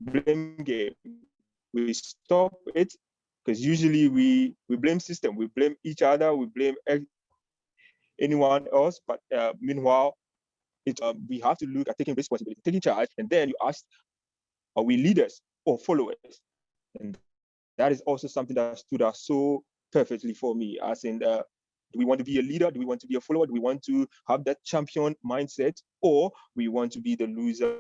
blame game. We stop it because usually we blame system, we blame each other, we blame anyone else. But meanwhile, we have to look at taking responsibility, taking charge, and then you ask, are we leaders or followers? And that is also something that stood out so perfectly for me, as in, do we want to be a leader? Do we want to be a follower? Do we want to have that champion mindset, or we want to be the loser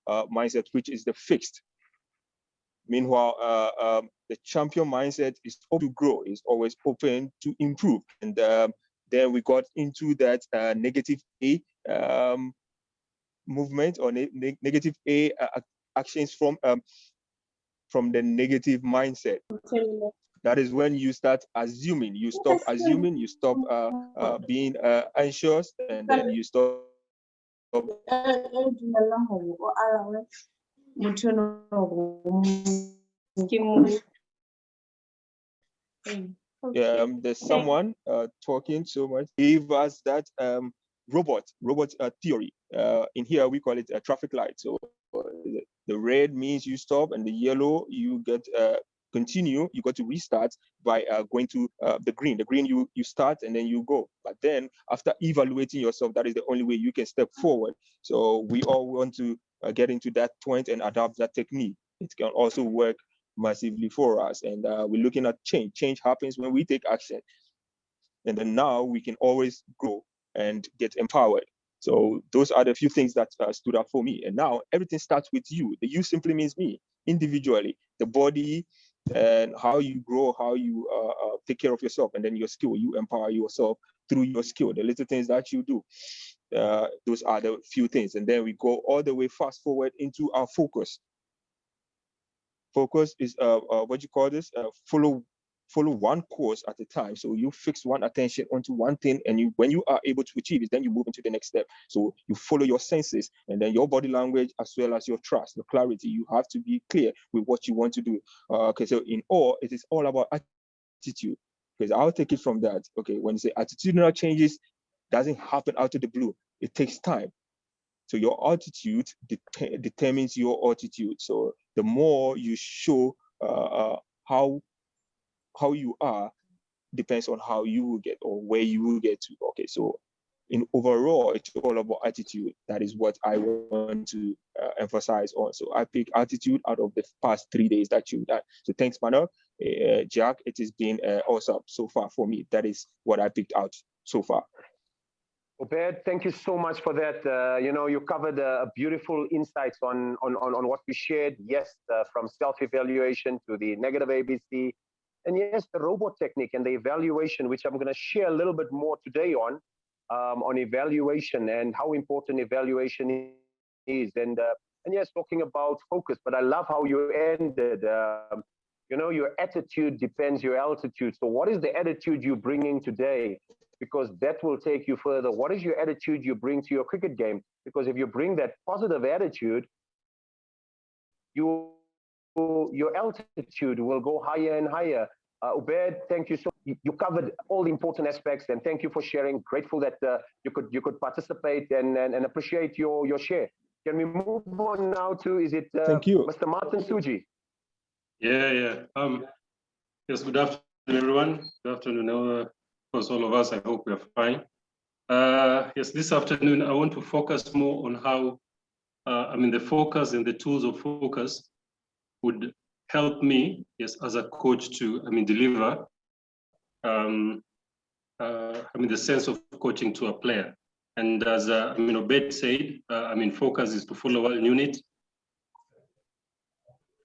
mindset, which is the fixed? Meanwhile, the champion mindset is open to grow, is always open to improve. And then we got into that negative A movement, or negative A actions from the negative mindset. That is when you start assuming, you stop assuming, you stop being anxious, and then you stop. There's someone talking so much, gave us that robot theory. In here we call it a traffic light. So the red means you stop, and the yellow you get continue. You got to restart by going to the green. The green you start and then you go. But then after evaluating yourself, that is the only way you can step forward. So we all want to get into that point and adopt that technique. It can also work massively for us. And we're looking at change. Change happens when we take action. And then now we can always grow and get empowered. So those are the few things that stood out for me. And now everything starts with you. The you simply means me, individually, the body, and how you grow, how you take care of yourself, and then your skill. You empower yourself through your skill, the little things that you do. Those are the few things. And then we go all the way fast forward into our focus. Focus is what you call this? Follow one course at a time. So you fix one attention onto one thing, and when you are able to achieve it, then you move into the next step. So you follow your senses, and then your body language, as well as your trust, your clarity. You have to be clear with what you want to do. Okay, so in all, it is all about attitude. Because I'll take it from that. Okay, when you say attitudinal changes, doesn't happen out of the blue. It takes time. So your attitude determines your attitude. So the more you show how you are, depends on how you will get, or where you will get to. Okay, so in overall, it's all about attitude. That is what I want to emphasize on. So I pick attitude out of the past 3 days that you've done. So thanks, Mano. Jack, it has been awesome so far for me. That is what I picked out so far. Obed, thank you so much for that. You covered beautiful insights on what we shared. Yes, from self-evaluation to the negative ABC, and yes, the robot technique and the evaluation, which I'm going to share a little bit more today on evaluation and how important evaluation is. And yes, talking about focus. But I love how you ended. Your attitude depends your altitude. So what is the attitude you're bringing today? Because that will take you further. What is your attitude you bring to your cricket game? Because if you bring that positive attitude, your altitude will go higher and higher. Obed, thank you so much. You covered all the important aspects, and thank you for sharing. Grateful that you could participate and appreciate your share. Can we move on now to, is it thank you, Mr. Martin Suji? Yeah. Yes, good afternoon, everyone. Good afternoon, of course, all of us. I hope we are fine. Yes, this afternoon, I want to focus more on how, the focus and the tools of focus would help me, yes, as a coach to, deliver, the sense of coaching to a player. And as, Obed said, focus is to follow one unit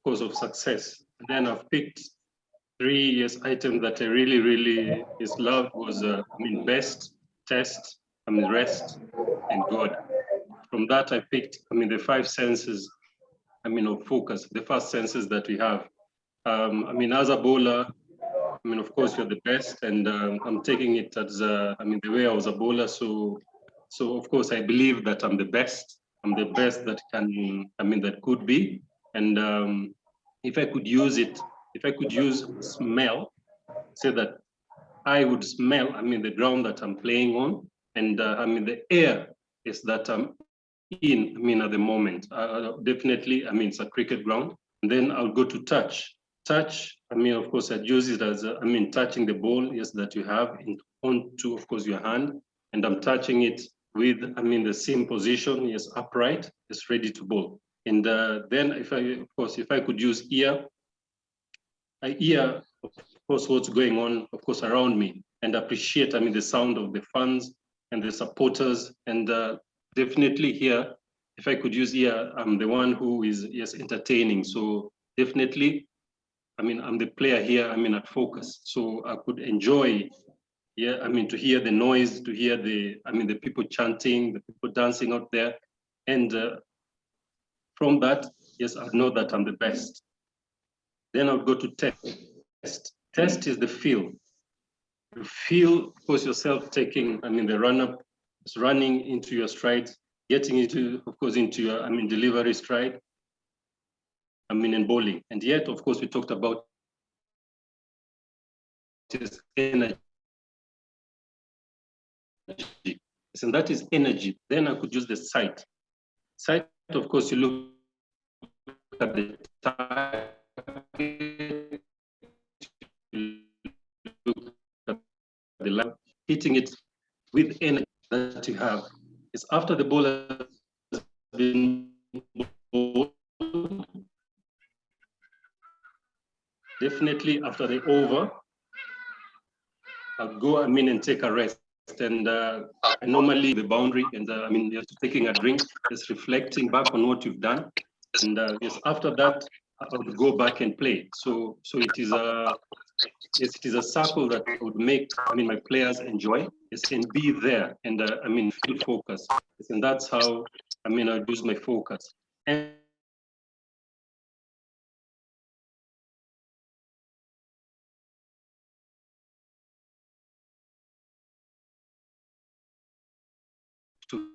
cause of success. And then I've picked 3 items that I really loved was, best, test, rest, and God. From that, I picked, the 5 senses, of focus, the first senses that we have. As a bowler, of course, you're the best, and I'm taking it as, the way I was a bowler. So of course, I believe that I'm the best. I'm the best that can, that could be. And if I could use it, if I could use smell, say that I would smell, the ground that I'm playing on, and the air is that I'm in, I mean, at the moment. Definitely, I mean, it's a cricket ground. And then I'll go to touch. Touch, I mean, of course, I'd use it as, I mean, touching the ball, yes, that you have onto, of course, your hand. And I'm touching it with, I mean, the same position, yes, upright, it's ready to bowl. And then if I could use ear, I hear, of course, what's going on, of course, around me, and appreciate, I mean, the sound of the fans and the supporters. And definitely here, if I could use here, I'm the one who is, yes, entertaining. So definitely, I mean, I'm the player here, I mean, at focus. So I could enjoy, yeah, I mean, to hear the noise, to hear the, I mean, the people chanting, the people dancing out there. And from that, yes, I know that I'm the best. Then I'll go to test. Test is the feel. You feel, of course, yourself taking, I mean, the run-up, running into your stride, getting into, of course, into your, I mean, delivery stride, I mean, in bowling. And yet, of course, we talked about this energy. And that is energy. Then I could use the sight. Sight, of course, you look at the target, you look at the line, hitting it with energy that you have. It's after the ball has been bowled, definitely after the over, I'll go, I mean, and take a rest. And I normally the boundary, and I mean, just taking a drink, just reflecting back on what you've done. And yes, after that, I would go back and play. So it is a, yes, it is a circle that would make, I mean, my players enjoy, yes, and be there, and I mean, feel focused. Yes, and that's how, I mean, I use my focus. And to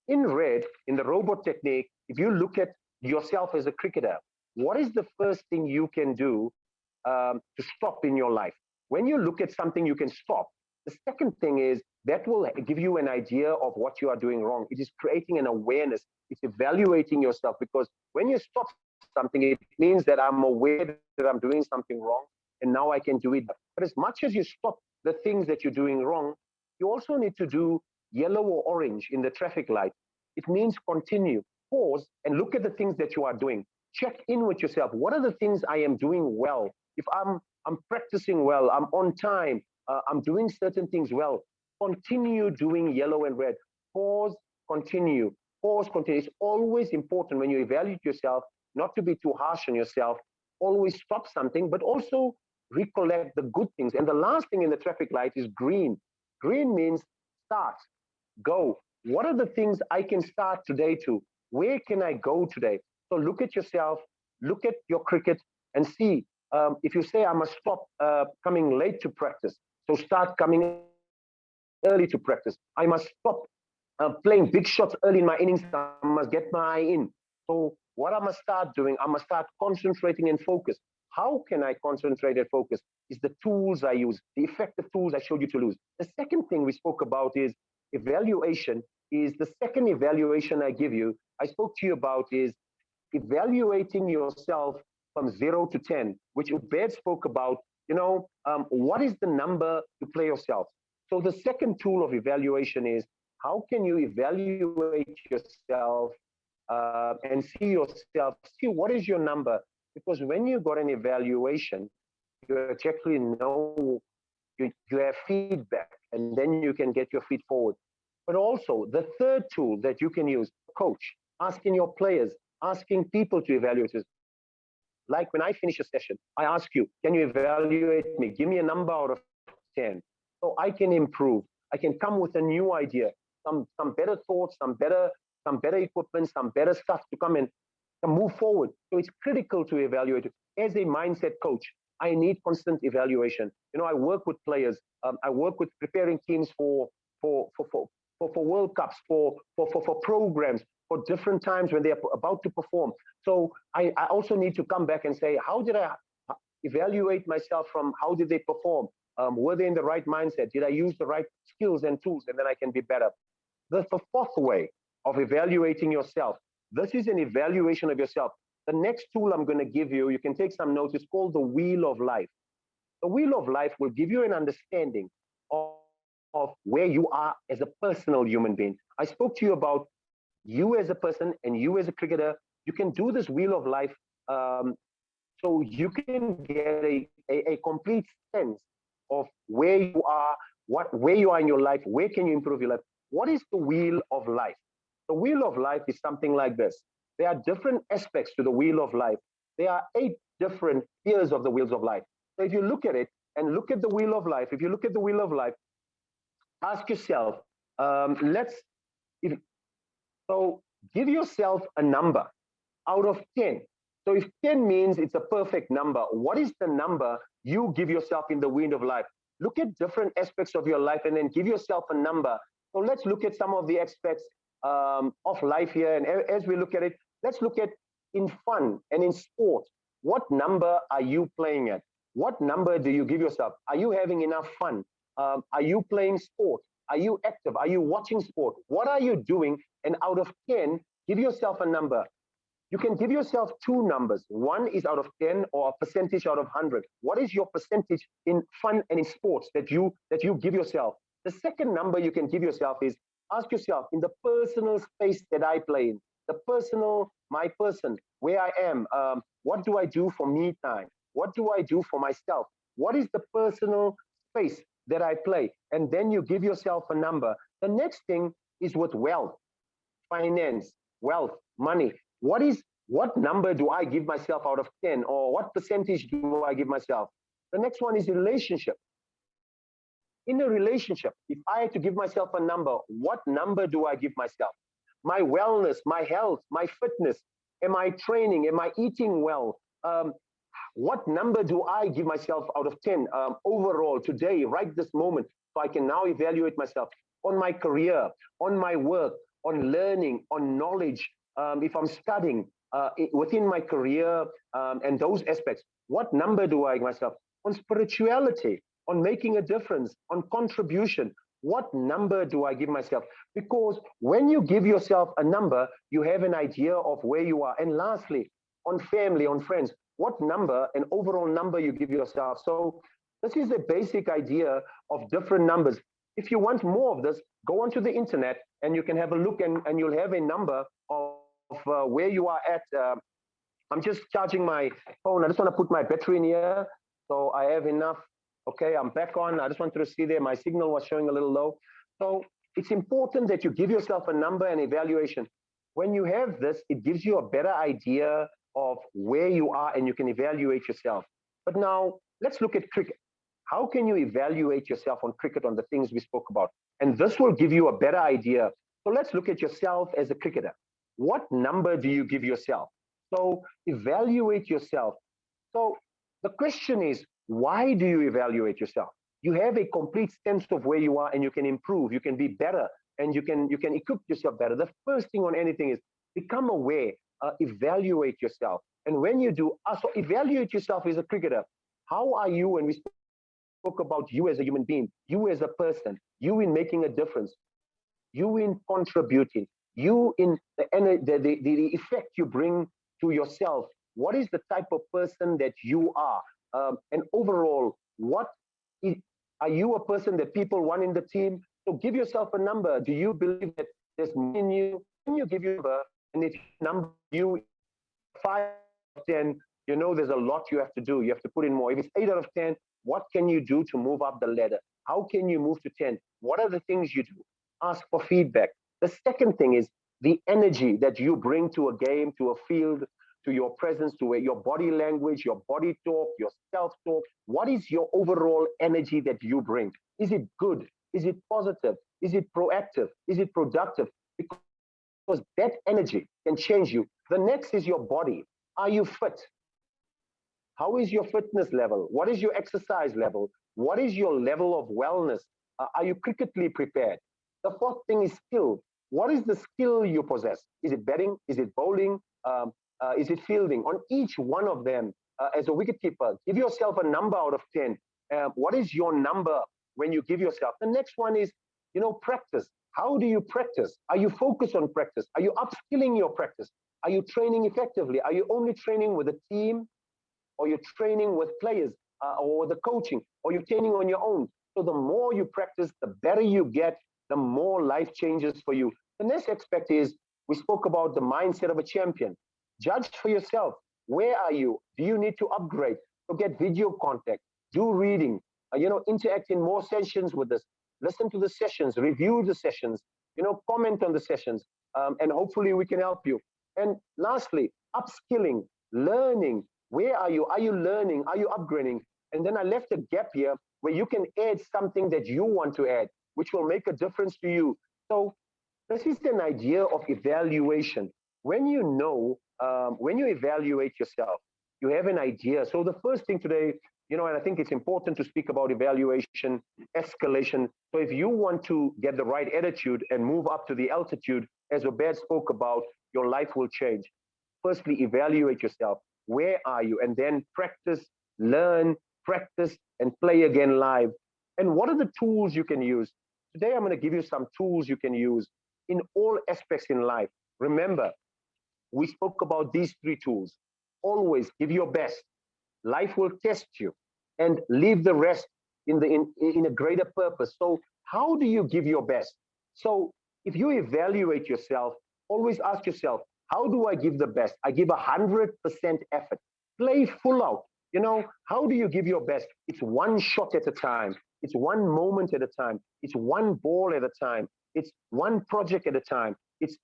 In red, in the robot technique, if you look at yourself as a cricketer, what is the first thing you can do to stop in your life? When you look at something you can stop, the second thing is that will give you an idea of what you are doing wrong. It is creating an awareness. It's evaluating yourself, because when you stop something, it means that I'm aware that I'm doing something wrong, and now I can do it. But as much as you stop the things that you're doing wrong, you also need to do yellow or orange in the traffic light. It means continue, pause, and look at the things that you are doing. Check in with yourself. What are the things I am doing well? If I'm practicing well, I'm on time, I'm doing certain things well, continue doing yellow and red. Pause, continue. Pause, continue. It's always important when you evaluate yourself not to be too harsh on yourself. Always stop something, but also recollect the good things. And the last thing in the traffic light is green. Green means start, go. What are the things I can start today to? Where can I go today? So look at yourself, look at your cricket, and see. If you say I must stop coming late to practice, so start coming early to practice. I must stop playing big shots early in my innings. I must get my eye in. So what I must start doing, I must start concentrating and focus. How can I concentrate and focus? Is the tools I use, the effective tools I showed you to use. The second thing we spoke about is evaluation. Is the second evaluation I give you, I spoke to you about, is evaluating yourself from 0 to 10, which Ubaid spoke about. What is the number to play yourself? So the second tool of evaluation is, how can you evaluate yourself and see what is your number? Because when you got an evaluation, you actually know, you have feedback, and then you can get your feet forward. But also the third tool that you can use, coach, asking your players, asking people to evaluate us. Like when I finish a session, I ask you, can you evaluate me? Give me a number out of 10. So I can improve. I can come with a new idea, some better thoughts, some better equipment, some better stuff to come in and move forward. So it's critical to evaluate. As a mindset coach, I need constant evaluation. I work with players. I work with preparing teams for World Cups, for programs, for different times when they're about to perform. So I also need to come back and say, how did I evaluate myself from how did they perform? Were they in the right mindset? Did I use the right skills and tools? And then I can be better. The fourth way of evaluating yourself, this is an evaluation of yourself. The next tool I'm going to give you, you can take some notes, it's called the Wheel of Life. The Wheel of Life will give you an understanding of where you are as a personal human being. I spoke to you about you as a person and you as a cricketer. You can do this Wheel of Life so you can get a complete sense of where you are, where you are in your life, where can you improve your life. What is the Wheel of Life? The Wheel of Life is something like this. There are different aspects to the Wheel of Life. There are 8 different tiers of the Wheels of Life. So if you look at it and look at the Wheel of Life, if you look at the Wheel of Life, ask yourself, so give yourself a number out of 10. So if 10 means it's a perfect number, what is the number you give yourself in the Wheel of Life? Look at different aspects of your life and then give yourself a number. So let's look at some of the aspects of life here. And as we look at it, let's look at in fun and in sport. What number are you playing at? What number do you give yourself? Are you having enough fun? Are you playing sport? Are you active? Are you watching sport? What are you doing? And out of 10, give yourself a number. You can give yourself 2 numbers. One is out of 10 or a percentage out of 100. What is your percentage in fun and in sports that you give yourself? The second number you can give yourself is, ask yourself, in the personal space that I play in, my person, where I am, what do I do for me time? What do I do for myself? What is the personal space that I play? And then you give yourself a number. The next thing is with wealth, finance, wealth, money. What number do I give myself out of 10, or what percentage do I give myself? The next one is relationship. In a relationship, if I had to give myself a number, what number do I give myself? My wellness, my health, my fitness. Am I training? Am I eating well? What number do I give myself out of 10 overall today, right this moment, so I can now evaluate myself on my career, on my work, on learning, on knowledge, if I'm studying within my career and those aspects, what number do I give myself? On spirituality, on making a difference, on contribution, what number do I give myself? Because when you give yourself a number, you have an idea of where you are. And lastly, on family, on friends, what number, an overall number you give yourself. So this is a basic idea of different numbers. If you want more of this, go onto the internet and you can have a look, and you'll have a number of where you are at. I'm just charging my phone. I just want to put my battery in here, so I have enough. Okay, I'm back on. I just wanted to see there. My signal was showing a little low. So it's important that you give yourself a number and evaluation. When you have this, it gives you a better idea of where you are, and you can evaluate yourself. But now let's look at cricket. How can you evaluate yourself on cricket, on the things we spoke about? And this will give you a better idea. So let's look at yourself as a cricketer. What number do you give yourself? So evaluate yourself. So the question is, why do you evaluate yourself? You have a complete sense of where you are, and you can improve, you can be better, and you can equip yourself better. The first thing on anything is become aware, evaluate yourself. And when you do, so evaluate yourself as a cricketer. How are you when we spoke about you as a human being, you as a person, you in making a difference, you in contributing, you in the effect you bring to yourself? What is the type of person that you are? And overall, are you a person that people want in the team? So give yourself a number. Do you believe that there's more in you? When you give your number, and if number you 5 out of 10, you know there's a lot you have to do. You have to put in more. If it's 8 out of 10, what can you do to move up the ladder? How can you move to 10? What are the things you do? Ask for feedback. The second thing is the energy that you bring to a game, to a field, to your presence, to your body language, your body talk, your self-talk. What is your overall energy that you bring? Is it good? Is it positive? Is it proactive? Is it productive? Because that energy can change you. The next is your body. Are you fit? How is your fitness level? What is your exercise level? What is your level of wellness? Are you critically prepared? The fourth thing is skill. What is the skill you possess? Is it batting? Is it bowling? Is it fielding? On each one of them, as a wicketkeeper, give yourself a number out of 10. What is your number when you give yourself? The next one is, practice. How do you practice? Are you focused on practice? Are you upskilling your practice? Are you training effectively? Are you only training with a team, or you're training with players, or the coaching, or you're training on your own? So the more you practice, the better you get, the more life changes for you. The next aspect is, we spoke about the mindset of a champion. Judge for yourself. Where are you? Do you need to upgrade? So get video contact, do reading, interact in more sessions with us, listen to the sessions, review the sessions, comment on the sessions, and hopefully we can help you. And lastly, upskilling, learning. Where are you? Are you learning? Are you upgrading? And then I left a gap here where you can add something that you want to add, which will make a difference to you. So this is an idea of evaluation. When when you evaluate yourself, you have an idea. So the first thing today, and I think it's important to speak about evaluation, escalation. So if you want to get the right attitude and move up to the altitude, as Obed spoke about, your life will change. Firstly, evaluate yourself. Where are you? And then practice, learn, practice, and play again live. And what are the tools you can use? Today, I'm going to give you some tools you can use in all aspects in life. Remember, we spoke about these 3 tools. Always give your best. Life will test you, and leave the rest in a greater purpose. So how do you give your best? So if you evaluate yourself, always ask yourself, how do I give the best? I give 100% effort. Play full out. How do you give your best? It's one shot at a time. It's one moment at a time. It's one ball at a time. It's one project at a time. It's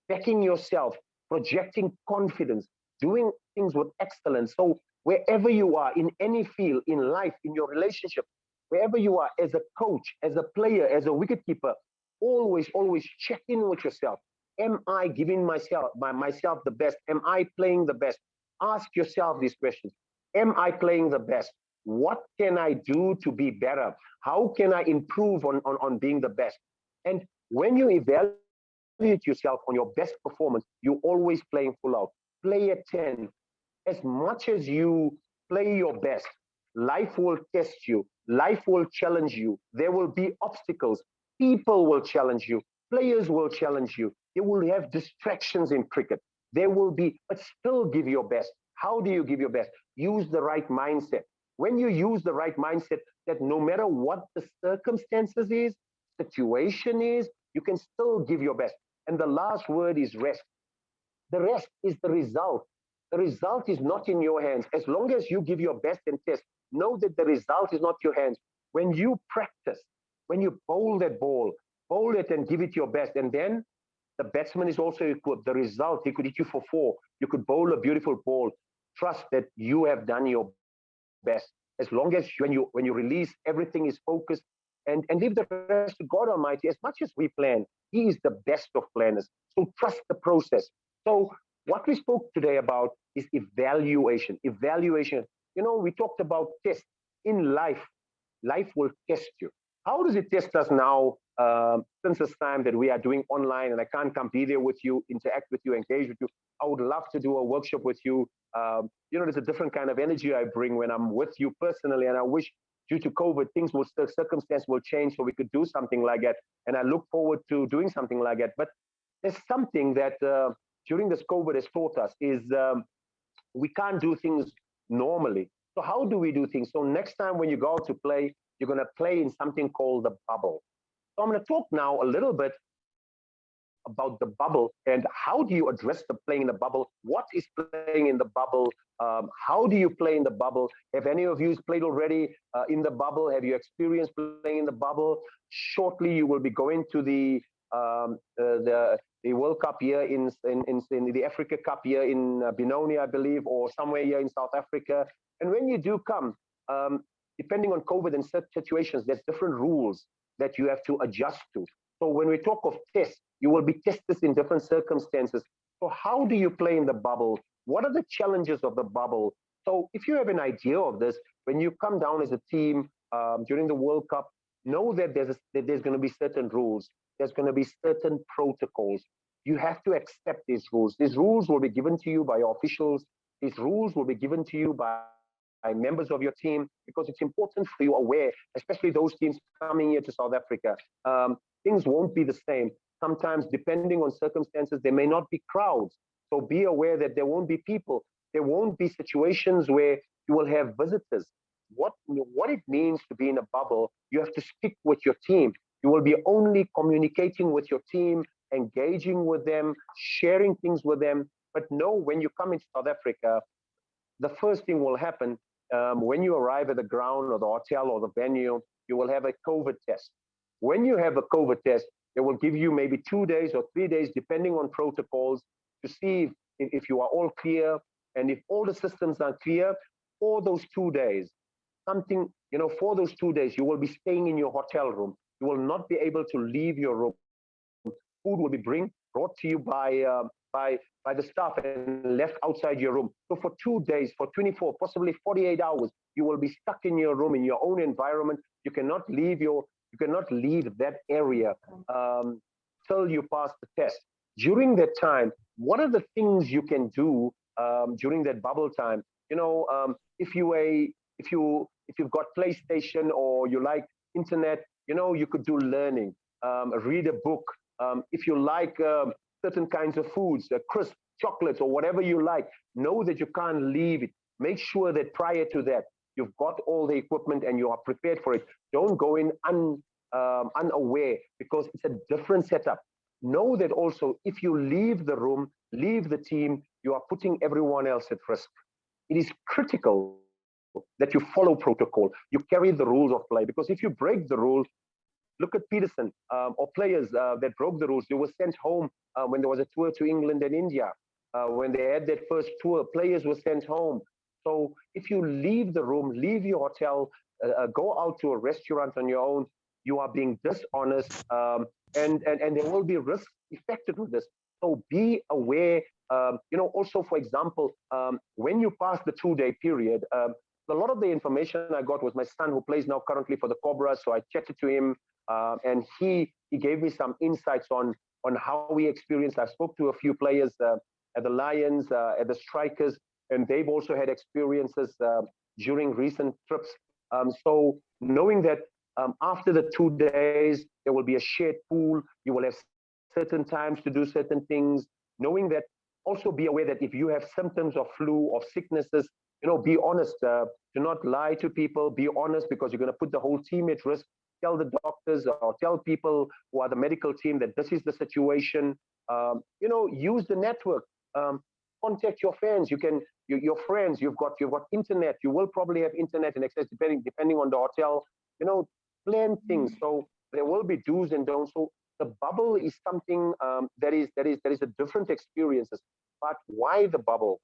backing yourself, projecting confidence, doing things with excellence. So wherever you are, in any field, in life, in your relationship, wherever you are, as a coach, as a player, as a wicketkeeper, always check in with yourself. Am I giving myself the best? Am I playing the best? Ask yourself these questions. Am I playing the best? What can I do to be better? How can I improve on being the best? And when you evaluate evaluate yourself on your best performance, you're always playing full out. Play at 10. As much as you play your best, life will test you. Life will challenge you. There will be obstacles. People will challenge you. Players will challenge you. You will have distractions in cricket. There will be, but still give your best. How do you give your best? Use the right mindset. When you use the right mindset, that no matter what the circumstances is, situation is, you can still give your best. And the last word is rest. The rest is the result. The result is not in your hands. As long as you give your best and test, know that the result is not your hands. When you practice, when you bowl that ball, bowl it and give it your best. And then the batsman is also equipped. The result, he could hit you for 4. You could bowl a beautiful ball. Trust that you have done your best. As long as when you release, everything is focused, and leave the rest to God Almighty. As much as we plan, He is the best of planners. So trust the process. So what we spoke today about is evaluation. Evaluation. You know, we talked about tests in life. Life will test you. How does it test us now? Since this time that we are doing online, and I can't come be there with you, interact with you, engage with you. I would love to do a workshop with you. You know, there's a different kind of energy I bring when I'm with you personally, and I wish due to COVID, circumstance will change so we could do something like that. And I look forward to doing something like that. But there's something that during this COVID has taught us is we can't do things normally. So how do we do things? So next time when you go out to play, you're going to play in something called the bubble. So I'm going to talk now a little bit about the bubble and how do you address the playing in the bubble? What is playing in the bubble? How do you play in the bubble? Have any of you played already in the bubble? Have you experienced playing in the bubble? Shortly, you will be going to the World Cup here in the Africa Cup here in Benoni, I believe, or somewhere here in South Africa. And when you do come, depending on COVID and situations, there's different rules that you have to adjust to. So when we talk of tests, you will be tested in different circumstances. So how do you play in the bubble? What are the challenges of the bubble? So if you have an idea of this, when you come down as a team during the World Cup, know that there's going to be certain rules. There's going to be certain protocols. You have to accept these rules. These rules will be given to you by your officials. These rules will be given to you by members of your team, because it's important for you aware, especially those teams coming here to South Africa. Things won't be the same. Sometimes, depending on circumstances, there may not be crowds. So be aware that there won't be people. There won't be situations where you will have visitors. What it means to be in a bubble, you have to stick with your team. You will be only communicating with your team, engaging with them, sharing things with them. But know when you come into South Africa, the first thing will happen when you arrive at the ground or the hotel or the venue, you will have a COVID test. When you have a COVID test, they will give you maybe 2 days or 3 days, depending on protocols, to see if you are all clear. And if all the systems are clear, for those 2 days, for those 2 days, you will be staying in your hotel room. You will not be able to leave your room. Food will be brought to you by the staff and left outside your room. So for 2 days, for 24, possibly 48 hours, you will be stuck in your room, in your own environment. You cannot leave that area till you pass the test. During that time, what are the things you can do during that bubble time? If you've got PlayStation or you like internet, you could do learning, read a book. If you like certain kinds of foods, crisp, chocolates, or whatever you like, know that you can't leave it. Make sure that prior to that, you've got all the equipment and you are prepared for it. Don't go in unaware, because it's a different setup. Know that also, if you leave the room, leave the team, you are putting everyone else at risk. It is critical that you follow protocol. You carry the rules of play, because if you break the rules, look at Peterson or players that broke the rules. They were sent home when there was a tour to England and India. When they had that first tour, players were sent home. So if you leave the room, leave your hotel, go out to a restaurant on your own, you are being dishonest, and there will be risks affected with this. So be aware. Also, for example, when you pass the 2-day period, a lot of the information I got was my son, who plays now currently for the Cobras. So I chatted to him, and he gave me some insights on on how we experienced. I spoke to a few players at the Lions, at the Strikers, and they've also had experiences during recent trips. So knowing that after the 2 days, there will be a shared pool, you will have certain times to do certain things, knowing that, also be aware that if you have symptoms of flu, of sicknesses, be honest. Do not lie to people. Be honest, because you're going to put the whole team at risk. Tell the doctors or tell people who are the medical team that this is the situation. Use the network. Contact your fans. Your friends. You've got internet. You will probably have internet and access depending on the hotel. Plan things. So there will be do's and don'ts. So the bubble is something that is a different experiences. But why the bubble?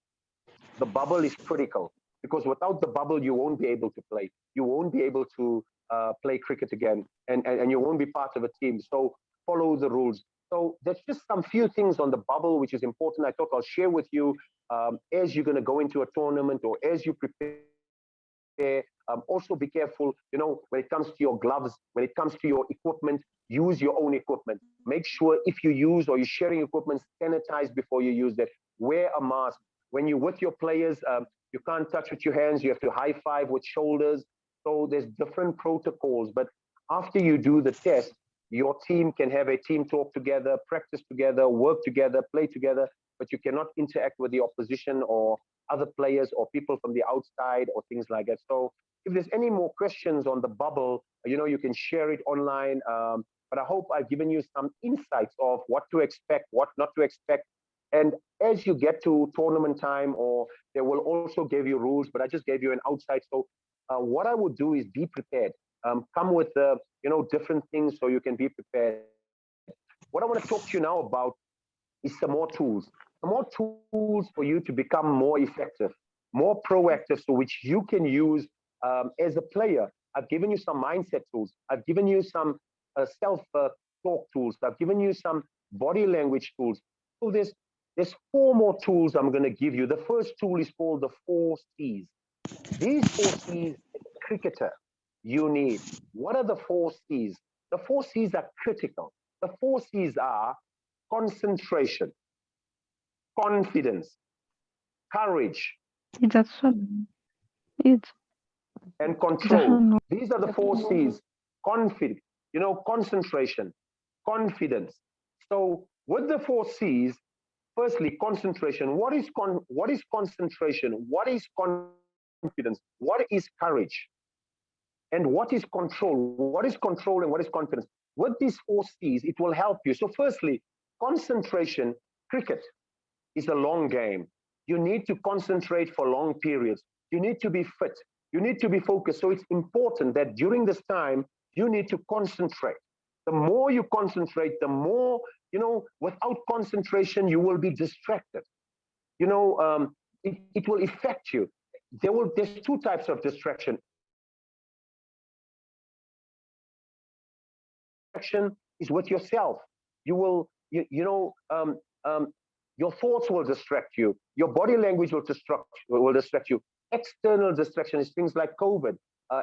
The bubble is critical, because without the bubble, you won't be able to play. You won't be able to play cricket again, and you won't be part of a team. So follow the rules. So there's just some few things on the bubble which is important. I thought I'll share with you as you're going to go into a tournament or as you prepare. Also be careful, when it comes to your gloves, when it comes to your equipment, use your own equipment. Make sure if you use or you're sharing equipment, sanitize before you use that. Wear a mask. When you're with your players, you can't touch with your hands. You have to high five with shoulders. So there's different protocols. But after you do the test, your team can have a team talk together, practice together, work together, play together, but you cannot interact with the opposition or other players or people from the outside or things like that. So if there's any more questions on the bubble, you can share it online. But I hope I've given you some insights of what to expect, what not to expect. And as you get to tournament time, or they will also give you rules, but I just gave you an outside. So what I would do is be prepared. Come with different things so you can be prepared. What I want to talk to you now about is some more tools for you to become more effective, more proactive, so which you can use as a player. I've given you some mindset tools. I've given you some self-talk tools. I've given you some body language tools. So there's 4 more tools I'm going to give you. The first tool is called the 4 C's. These 4 C's, cricketer, you need. What are the 4 C's? The 4 C's are critical. The 4 C's are concentration, confidence, courage, and control. These are the 4 C's. Confidence, concentration, confidence. So with the 4 C's, firstly, concentration. What is concentration? What is confidence? What is courage? And what is control? What is control and what is confidence? With these 4 C's, it will help you. So firstly, concentration. Cricket is a long game. You need to concentrate for long periods. You need to be fit. You need to be focused. So it's important that during this time, you need to concentrate. The more you concentrate, the more, without concentration, you will be distracted. It will affect you. There's 2 types of distraction. Distraction is with yourself. You will, your thoughts will distract you. Your body language will distract you. External distraction is things like COVID.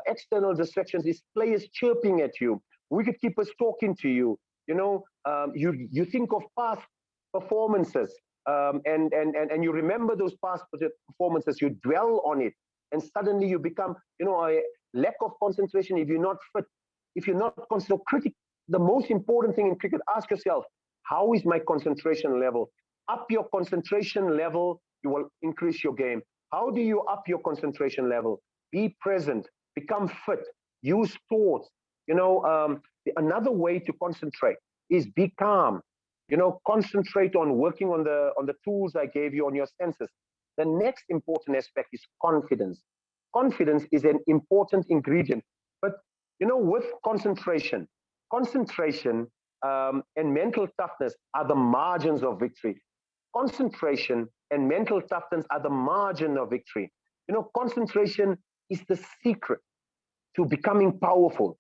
External distractions is players chirping at you. Wicketkeepers talking to you. You think of past performances, and you remember those past performances. You dwell on it, and suddenly you become, a lack of concentration. If you're not fit, if you're not concentrated, the most important thing in cricket, ask yourself, how is my concentration level? Up your concentration level, you will increase your game. How do you up your concentration level? Be present, become fit, use thoughts. Another way to concentrate is be calm. Concentrate on working on the tools I gave you, on your senses. The next important aspect is confidence. Confidence is an important ingredient, but with concentration and mental toughness are the margins of victory. Concentration and mental toughness are the margin of victory. Concentration is the secret to becoming powerful.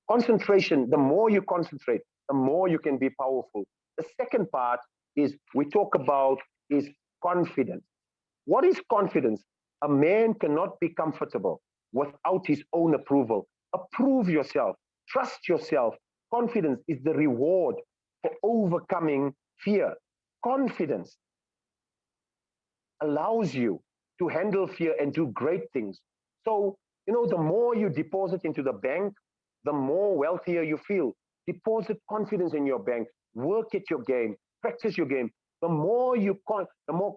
Concentration, the more you concentrate, the more you can be powerful. The second part is we talk about is confidence. What is confidence? A man cannot be comfortable without his own approval. Approve yourself, trust yourself. Confidence is the reward for overcoming fear. Confidence allows you to handle fear and do great things. So, the more you deposit into the bank, the more wealthier you feel. Deposit confidence in your bank, work at your game, practice your game. The more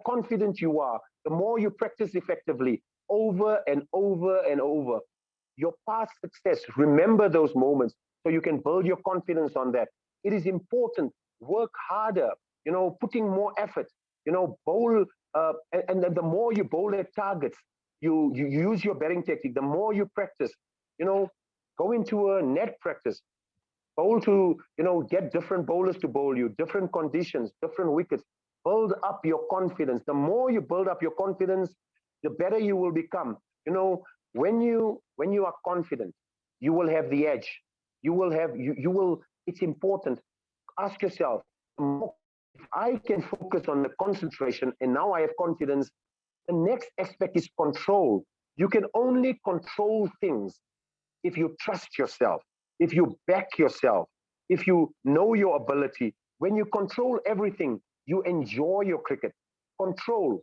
confident you are, the more you practice effectively over and over and over. Your past success, remember those moments so you can build your confidence on that. It is important. Work harder, putting more effort, bowl, and then the more you bowl at targets, you use your betting technique, the more you practice, go into a net practice, bowl to, get different bowlers to bowl you, different conditions, different wickets, build up your confidence. The more you build up your confidence, the better you will become. When you are confident, you will have the edge. It's important. Ask yourself, if I can focus on the concentration and now I have confidence, the next aspect is control. You can only control things if you trust yourself, if you back yourself, if you know your ability. When you control everything, you enjoy your cricket. Control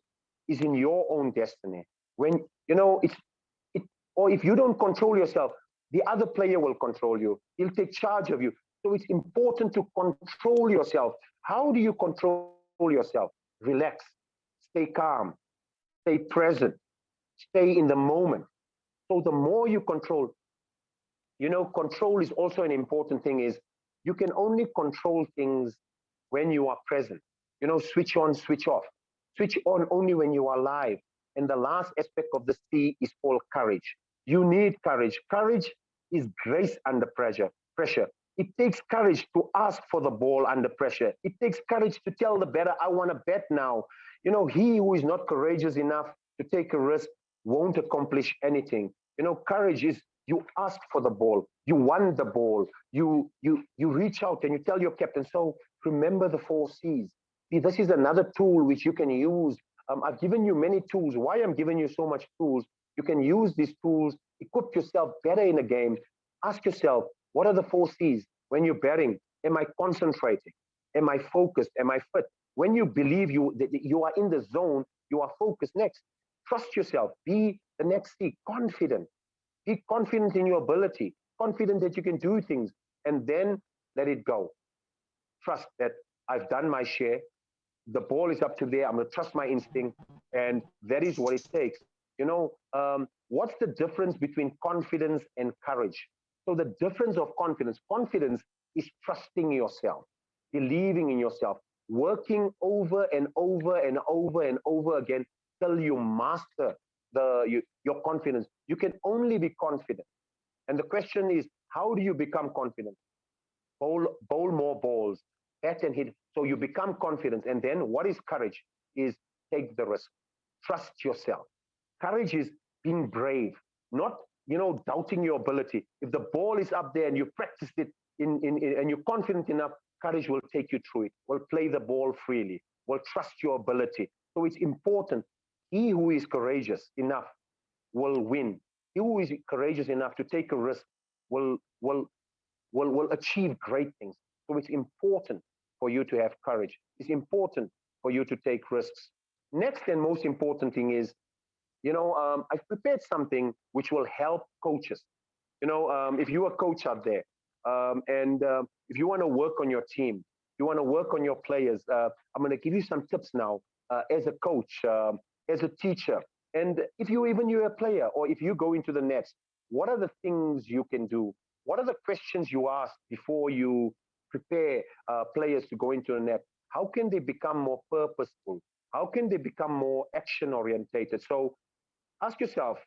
is in your own destiny. When or if you don't control yourself, the other player will control you. He'll take charge of you. So it's important to control yourself. How do you control yourself? Relax, stay calm, stay present, stay in the moment. So the more you control, control is also an important thing. Is you can only control things when you are present. Switch on, switch off. Switch on only when you are live. And the last aspect of the C is called courage. You need courage. Courage is grace under pressure. It takes courage to ask for the ball under pressure. It takes courage to tell the batter, I want to bet now. He who is not courageous enough to take a risk won't accomplish anything. Courage is you ask for the ball, you want the ball, you reach out and you tell your captain. So remember the 4 C's. See, this is another tool which you can use. I've given you many tools. Why I'm giving you so much tools? You can use these tools, equip yourself better in a game. Ask yourself, what are the 4 C's when you're batting? Am I concentrating? Am I focused? Am I fit? When you believe that you are in the zone, you are focused. Next, trust yourself. Be the next C, confident. Be confident in your ability, confident that you can do things, and then let it go. Trust that I've done my share. The ball is up to there. I'm going to trust my instinct, and that is what it takes. What's the difference between confidence and courage? So the difference of confidence is trusting yourself, believing in yourself, working over and over and over and over again till you master your confidence. You can only be confident. And the question is, how do you become confident? Bowl more balls, bat and hit, so you become confident. And then what is courage? Is take the risk. Trust yourself. Courage is being brave, not doubting your ability. If the ball is up there and you practiced it and you're confident enough, courage will take you through it, will play the ball freely, will trust your ability. So it's important. He who is courageous enough will win. He who is courageous enough to take a risk will achieve great things. So it's important for you to have courage. It's important for you to take risks. Next and most important thing is, I've prepared something which will help coaches. If you're a coach out there, and if you want to work on your team, you want to work on your players, I'm going to give you some tips now as a coach, as a teacher. And if you're a player, or if you go into the nets, what are the things you can do? What are the questions you ask before you prepare players to go into the net? How can they become more purposeful? How can they become more action orientated? So ask yourself,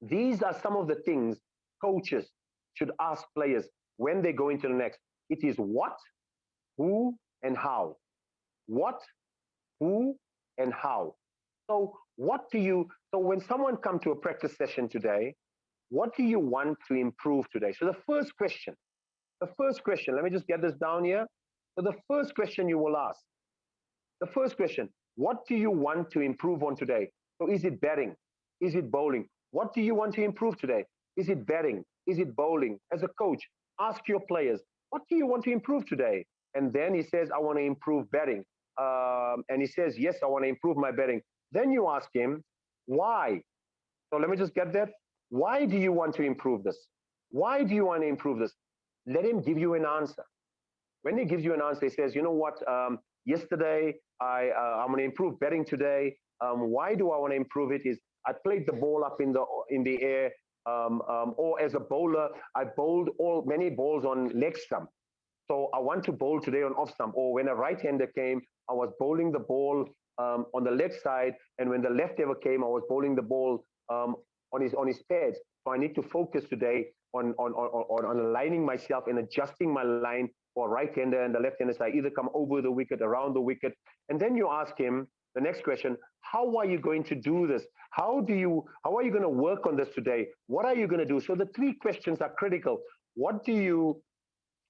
these are some of the things coaches should ask players when they go into the next. It is what, who, and how. What, who, and how. So when someone comes to a practice session today, what do you want to improve today? So the first question, let me just get this down here. So the first question you will ask, what do you want to improve on today? So is it batting? Is it bowling? What do you want to improve today? Is it batting? Is it bowling? As a coach, ask your players, what do you want to improve today? and then he says, I want to improve batting. And he says, yes, I want to improve my batting. Then you ask him, why? So let me just get that. Why do you want to improve this? Why do you want to improve this? Let him give you an answer. When he gives you an answer, he says, you know what, yesterday, I'm going to improve batting today. Why do I want to improve it? Is I played the ball up in the air, or as a bowler, I bowled many balls on leg stump. So I want to bowl today on off stump. Or when a right-hander came, I was bowling the ball on the left side, and when the left-hander came, I was bowling the ball on his pads. So I need to focus today on aligning myself and adjusting my line for right-hander and the left-hander side, either come over the wicket, around the wicket. And then you ask him the next question, how are you going to do this? How are you going to work on this today? What are you going to do? So the three questions are critical. What do you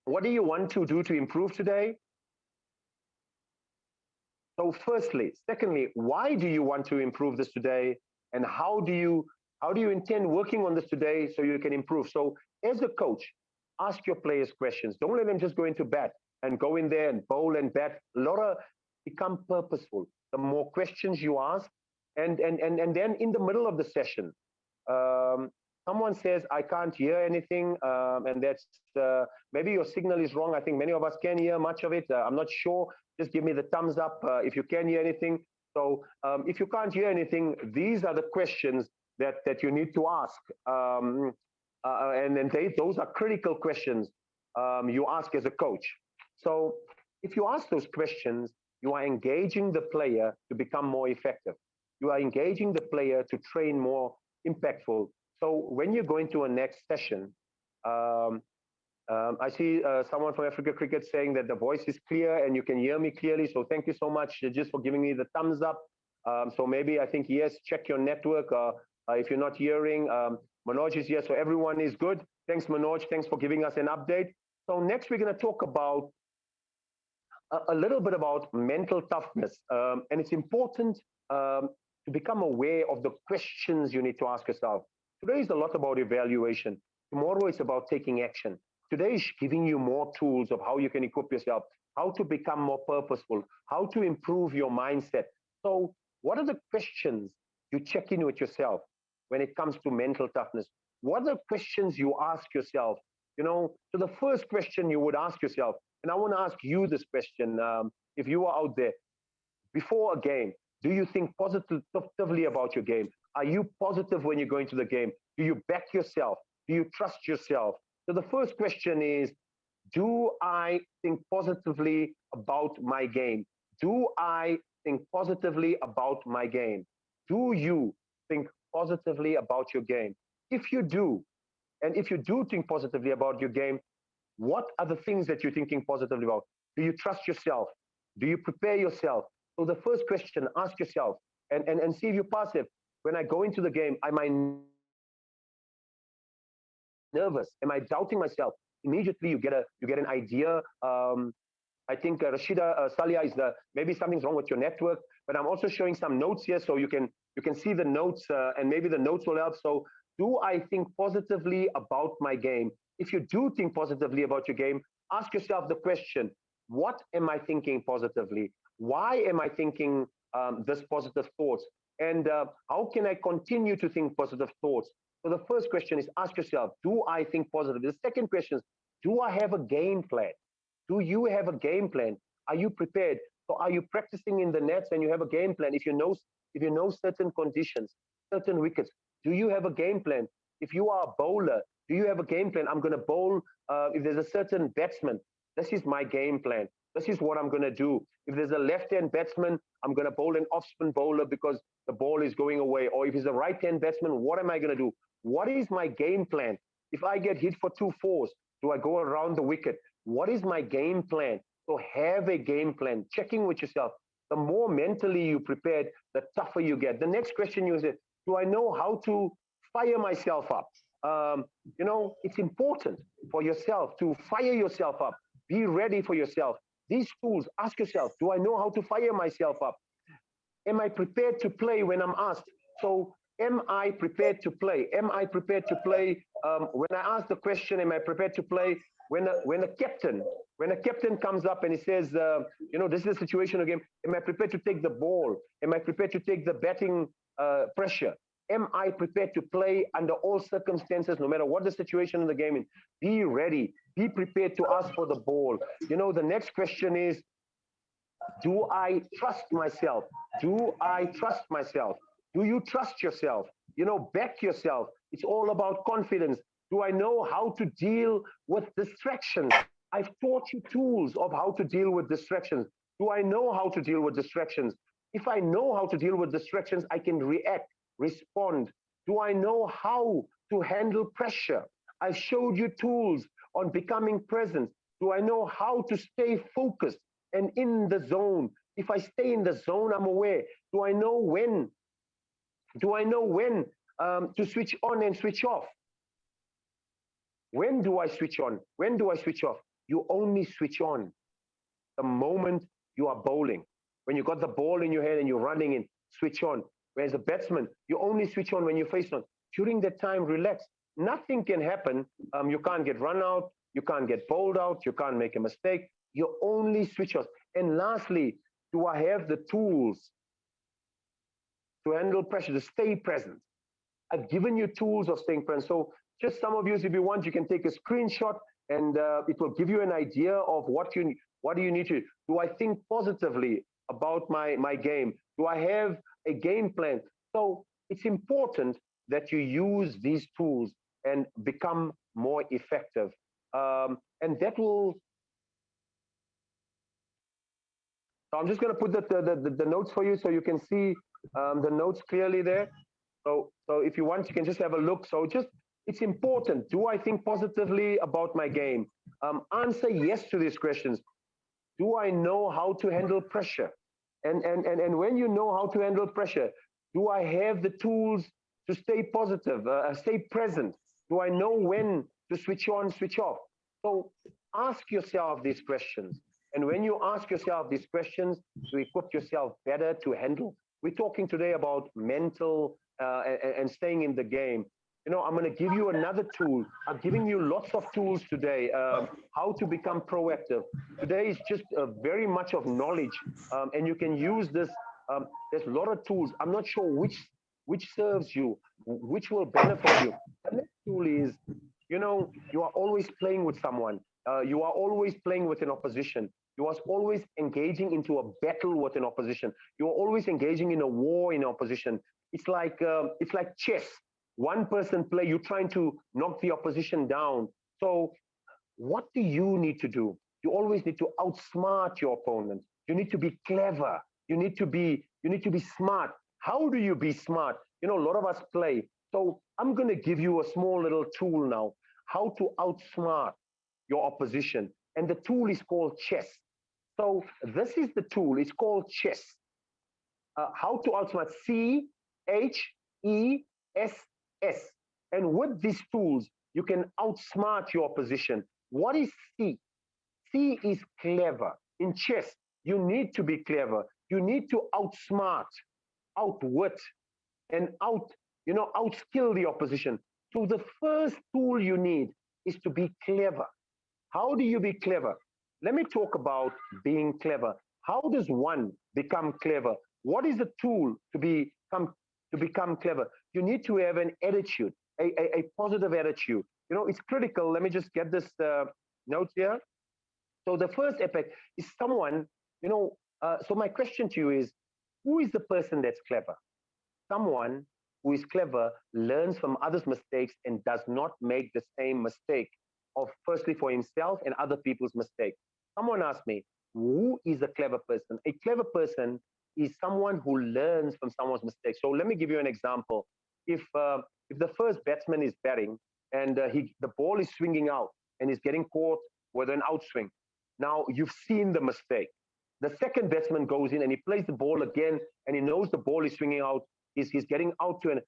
want to do to improve today? So firstly, secondly, why do you want to improve this today? And how do you intend working on this today so you can improve? So as a coach, ask your players questions. Don't let them just go into bat and go in there and bowl and bat. Become purposeful. The more questions you ask, and then in the middle of the session, someone says, I can't hear anything, and that's maybe your signal is wrong. I think many of us can hear much of it. I'm not sure. Just give me the thumbs up if you can hear anything. So if you can't hear anything, these are the questions that you need to ask. And those are critical questions you ask as a coach. So if you ask those questions, you are engaging the player to become more effective. You are engaging the player to train more impactful. So when you go into a next session, I see someone from Africa Cricket saying that the voice is clear and you can hear me clearly. So thank you so much just for giving me the thumbs up. So maybe I think, yes, check your network if you're not hearing. Manoj is here, so everyone is good. Thanks, Manoj. Thanks for giving us an update. So next we're going to talk about a little bit about mental toughness. And it's important to become aware of the questions you need to ask yourself. Today is a lot about evaluation. Tomorrow it's about taking action. Today is giving you more tools of how you can equip yourself, how to become more purposeful, how to improve your mindset. So what are the questions you check in with yourself when it comes to mental toughness? What are the questions you ask yourself? So the first question you would ask yourself, and I want to ask you this question, if you are out there, before a game, do you think positively about your game? Are you positive when you go into the game? Do you back yourself? Do you trust yourself? So the first question is, do I think positively about my game? Do I think positively about my game? Do you think positively about your game? If you do, and if you do think positively about your game, what are the things that you're thinking positively about? Do you trust yourself? Do you prepare yourself? So the first question, ask yourself and see if you pass it. When I go into the game, am I nervous? Am I doubting myself? Immediately you get an idea. I think Rashida Salia is maybe something's wrong with your network, but I'm also showing some notes here so you can see the notes and maybe the notes will help. So do I think positively about my game? If you do think positively about your game, ask yourself the question, what am I thinking positively? Why am I thinking this positive thoughts? And how can I continue to think positive thoughts? So the first question is ask yourself, do I think positive? The second question is, do I have a game plan? Do you have a game plan? Are you prepared? So are you practicing in the nets and you have a game plan? If you know certain conditions, certain wickets, do you have a game plan? If you are a bowler, do you have a game plan? I'm going to bowl. If there's a certain batsman, this is my game plan. This is what I'm going to do. If there's a left-hand batsman, I'm going to bowl an off-spin bowler because the ball is going away. Or if it's a right-hand batsman, what am I going to do? What is my game plan? If I get hit for 2 fours, do I go around the wicket? What is my game plan? So have a game plan, checking with yourself. The more mentally you prepared, the tougher you get. The next question you say, do I know how to fire myself up? It's important for yourself to fire yourself up. Be ready for yourself. These tools, ask yourself, do I know how to fire myself up? Am I prepared to play when I'm asked? So Am I prepared to play? Am I prepared to play? When I ask the question, am I prepared to play? When a captain comes up and he says, this is a situation again, am I prepared to take the ball? Am I prepared to take the batting pressure? Am I prepared to play under all circumstances, no matter what the situation in the game is? Be ready. Be prepared to ask for the ball. The next question is, do I trust myself? Do I trust myself? Do you trust yourself? Back yourself. It's all about confidence. Do I know how to deal with distractions? I've taught you tools of how to deal with distractions. Do I know how to deal with distractions? If I know how to deal with distractions, I can react, respond. Do I know how to handle pressure? I've showed you tools on becoming present. Do I know how to stay focused and in the zone? If I stay in the zone, I'm aware. Do I know when? Do I know when to switch on and switch off? When do I switch on? When do I switch off? You only switch on the moment you are bowling. When you got the ball in your hand and you're running in, switch on. Whereas a batsman, you only switch on when you're face on. During that time, relax. Nothing can happen. You can't get run out. You can't get bowled out. You can't make a mistake. You only switch off. And lastly, do I have the tools to handle pressure, to stay present? I've given you tools of staying present. So just some of you, if you want, you can take a screenshot and it will give you an idea of what do you need to do. I think positively about my game? Do I have a game plan? So it's important that you use these tools and become more effective. And that will. So I'm just going to put the notes for you so you can see the notes clearly there. So if you want, you can just have a look. So it's important. Do I think positively about my game? Answer yes to these questions. Do I know how to handle pressure? And when you know how to handle pressure, do I have the tools to stay positive, stay present? Do I know when to switch on, switch off? So ask yourself these questions. And when you ask yourself these questions, to equip yourself better to handle. We're talking today about mental and staying in the game. I'm going to give you another tool. I'm giving you lots of tools today, how to become proactive. Today is just very much of knowledge, and you can use this. There's a lot of tools. I'm not sure which serves you, which will benefit you. The next tool is, you are always playing with someone. You are always playing with an opposition. You are always engaging into a battle with an opposition. You are always engaging in a war in opposition. It's like chess. One person play, you're trying to knock the opposition down. So what do you need to do? You always need to outsmart your opponent. You need to be clever. You need to be smart. How do you be smart? A lot of us play. So I'm going to give you a small little tool now, how to outsmart your opposition. And the tool is called chess. So this is the tool. It's called chess. How to outsmart, C-H-E-S-S. And with these tools, you can outsmart your opposition. What is C? C is clever. In chess, you need to be clever. You need to outsmart, outwit, and outskill the opposition. So the first tool you need is to be clever. How do you be clever? Let me talk about being clever. How does one become clever? What is the tool to become clever? You need to have an attitude, a positive attitude. It's critical. Let me just get this note here. So the first aspect is someone, so my question to you is, who is the person that's clever? Someone who is clever learns from others' mistakes and does not make the same mistake of firstly for himself and other people's mistakes. Someone asked me, who is a clever person? A clever person is someone who learns from someone's mistakes. So let me give you an example. If the first batsman is batting and the ball is swinging out and he's getting caught with an outswing, now you've seen the mistake. The second batsman goes in and he plays the ball again and he knows the ball is swinging out. He's getting out to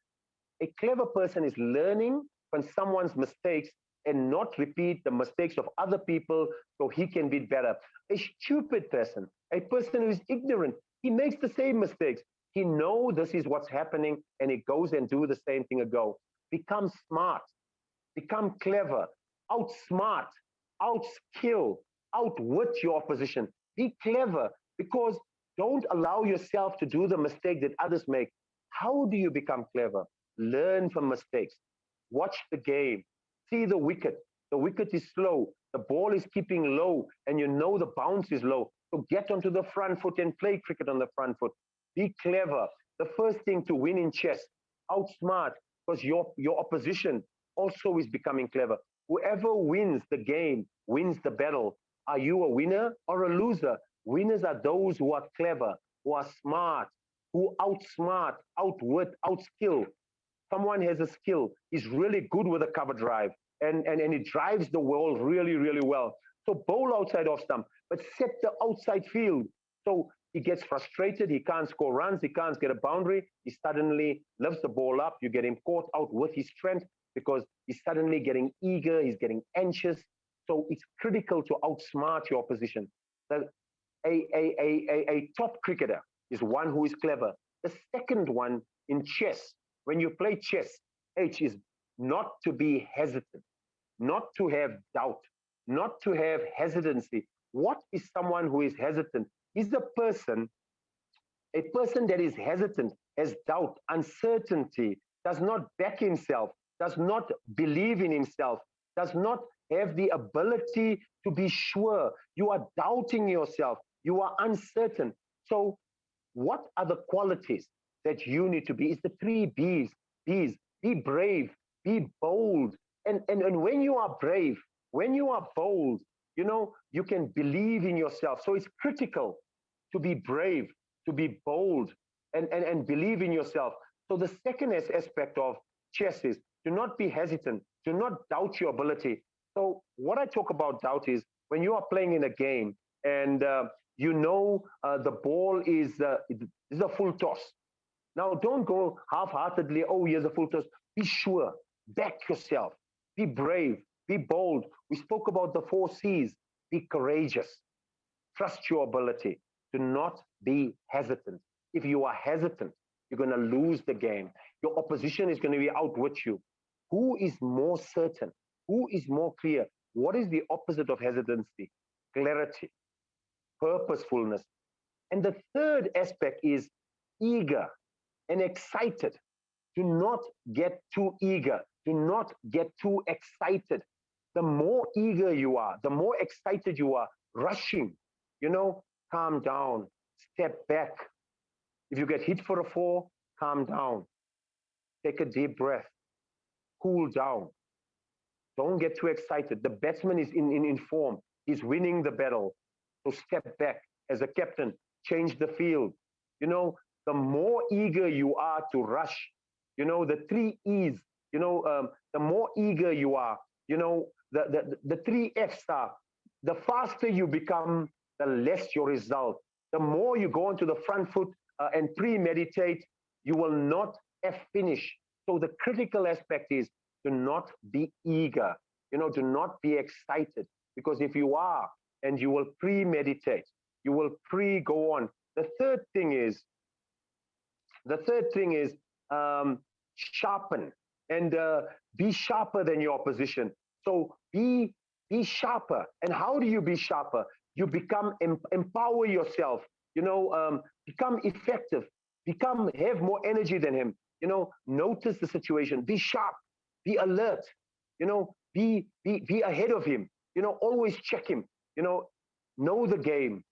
a clever person is learning from someone's mistakes and not repeat the mistakes of other people so he can be better. A stupid person, a person who is ignorant, he makes the same mistakes. He knows this is what's happening, and he goes and do the same thing again. Become smart, become clever, outsmart, outskill, outwit your opposition. Be clever, because don't allow yourself to do the mistake that others make. How do you become clever? Learn from mistakes. Watch the game. See the wicket. The wicket is slow. The ball is keeping low, and you know the bounce is low. So get onto the front foot and play cricket on the front foot. Be clever. The first thing to win in chess, outsmart, because your opposition also is becoming clever. Whoever wins the game wins the battle. Are you a winner or a loser? Winners are those who are clever, who are smart, who outsmart, outwit, outskill. Someone has a skill, he's really good with a cover drive, and he drives the world really, really well. So bowl outside off stump, but set the outside field. So he gets frustrated, he can't score runs, he can't get a boundary, he suddenly lifts the ball up, you get him caught out with his strength because he's suddenly getting eager, he's getting anxious. So it's critical to outsmart your opposition. A top cricketer is one who is clever. The second one in chess, when you play chess, H is not to be hesitant, not to have doubt, not to have hesitancy. What is someone who is hesitant? Is a person that is hesitant, has doubt, uncertainty, does not back himself, does not believe in himself, does not have the ability to be sure. You are doubting yourself. You are uncertain. So what are the qualities that you need to be? It's the 3 B's. B's. Be brave, be bold. And when you are brave, when you are bold, you know, you can believe in yourself. So it's critical to be brave, to be bold, and believe in yourself. So the second aspect of chess is do not be hesitant, do not doubt your ability. So what I talk about doubt is when you are playing in a game and you know the ball is a full toss. Now don't go half-heartedly, oh, here's a full toss. Be sure, back yourself, be brave, be bold. We spoke about the 4 C's. Be courageous, trust your ability, do not be hesitant. If you are hesitant, you're going to lose the game. Your opposition is going to be outwit you. Who is more certain? Who is more clear? What is the opposite of hesitancy? Clarity, purposefulness. And the third aspect is eager and excited. Do not get too eager. Do not get too excited. The more eager you are, the more excited you are, rushing, you know, calm down, step back. If you get hit for a 4, calm down. Take a deep breath, cool down. Don't get too excited. The batsman is in form. He's winning the battle. So step back. As a captain, change the field. You know, the more eager you are to rush, you know, the 3 E's, you know, the more eager you are, you know, the 3 F's are, the faster you become, the less your result. The more you go onto the front foot and premeditate, you will not finish. So the critical aspect is do not be eager, you know, do not be excited, because if you are, and you will premeditate, you will go on. The third thing is sharpen and be sharper than your opposition. So be sharper. And how do you be sharper? You become empower yourself. You know, become effective. Have more energy than him. You know, notice the situation. Be sharp. Be alert. You know, be ahead of him. You know, always check him. You know the game.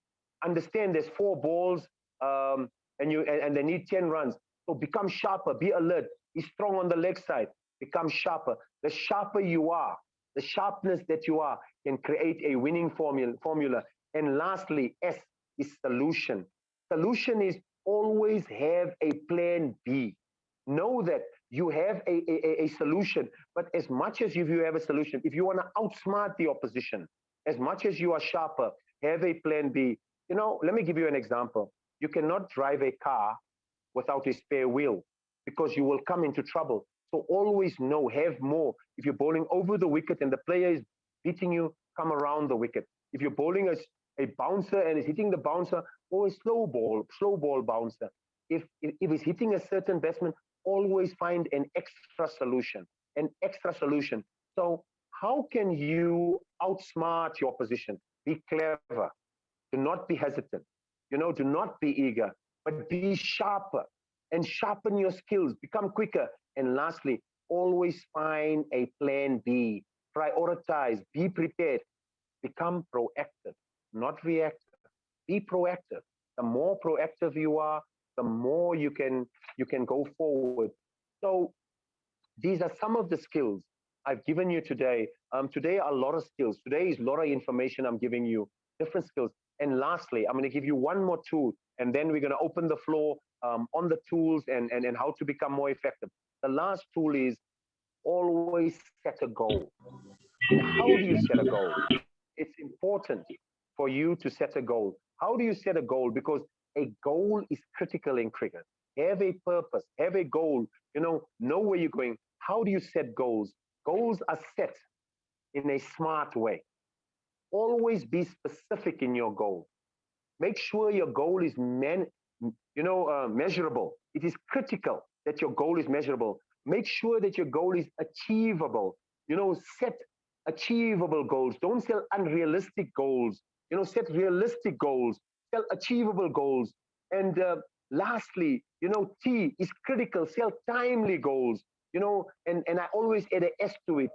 Understand there's 4 balls, and they need 10 runs. So become sharper. Be alert. Be strong on the leg side. Become sharper. The sharper you are, the sharpness that you are, can create a winning formula. And lastly, S is solution. Solution is always have a plan B. Know that you have a solution, but as much as if you have a solution, if you want to outsmart the opposition, as much as you are sharper, have a plan B. You know, let me give you an example. You cannot drive a car without a spare wheel because you will come into trouble. So always know, have more. If you're bowling over the wicket and the player is beating you, come around the wicket. If you're bowling a bouncer and is hitting the bouncer, or a slow ball bouncer, if he's hitting a certain batsman, always find an extra solution, an extra solution. So how can you outsmart your position? Be clever. Do not be hesitant. Do not be eager, but be sharper and sharpen your skills. Become quicker. And lastly, always find a plan B. Prioritize. Be prepared. Become proactive, not reactive. Be proactive. The more proactive you are, the more you can go forward. So these are some of the skills I've given you today. Today are a lot of skills. Today is a lot of information I'm giving you, different skills. And lastly, I'm going to give you one more tool, and then we're going to open the floor on the tools and how to become more effective. The last tool is always set a goal. And how do you set a goal? It's important for you to set a goal. How do you set a goal? Because a goal is critical in cricket. Have a purpose, have a goal, know where you're going. How do you set goals? Goals are set in a smart way. Always be specific in your goal. Make sure your goal is measurable. It is critical that your goal is measurable. Make sure that your goal is achievable. Set achievable goals. Don't set unrealistic goals. Set realistic goals. Set achievable goals. And lastly, T is critical. Set timely goals. And I always add an S to it.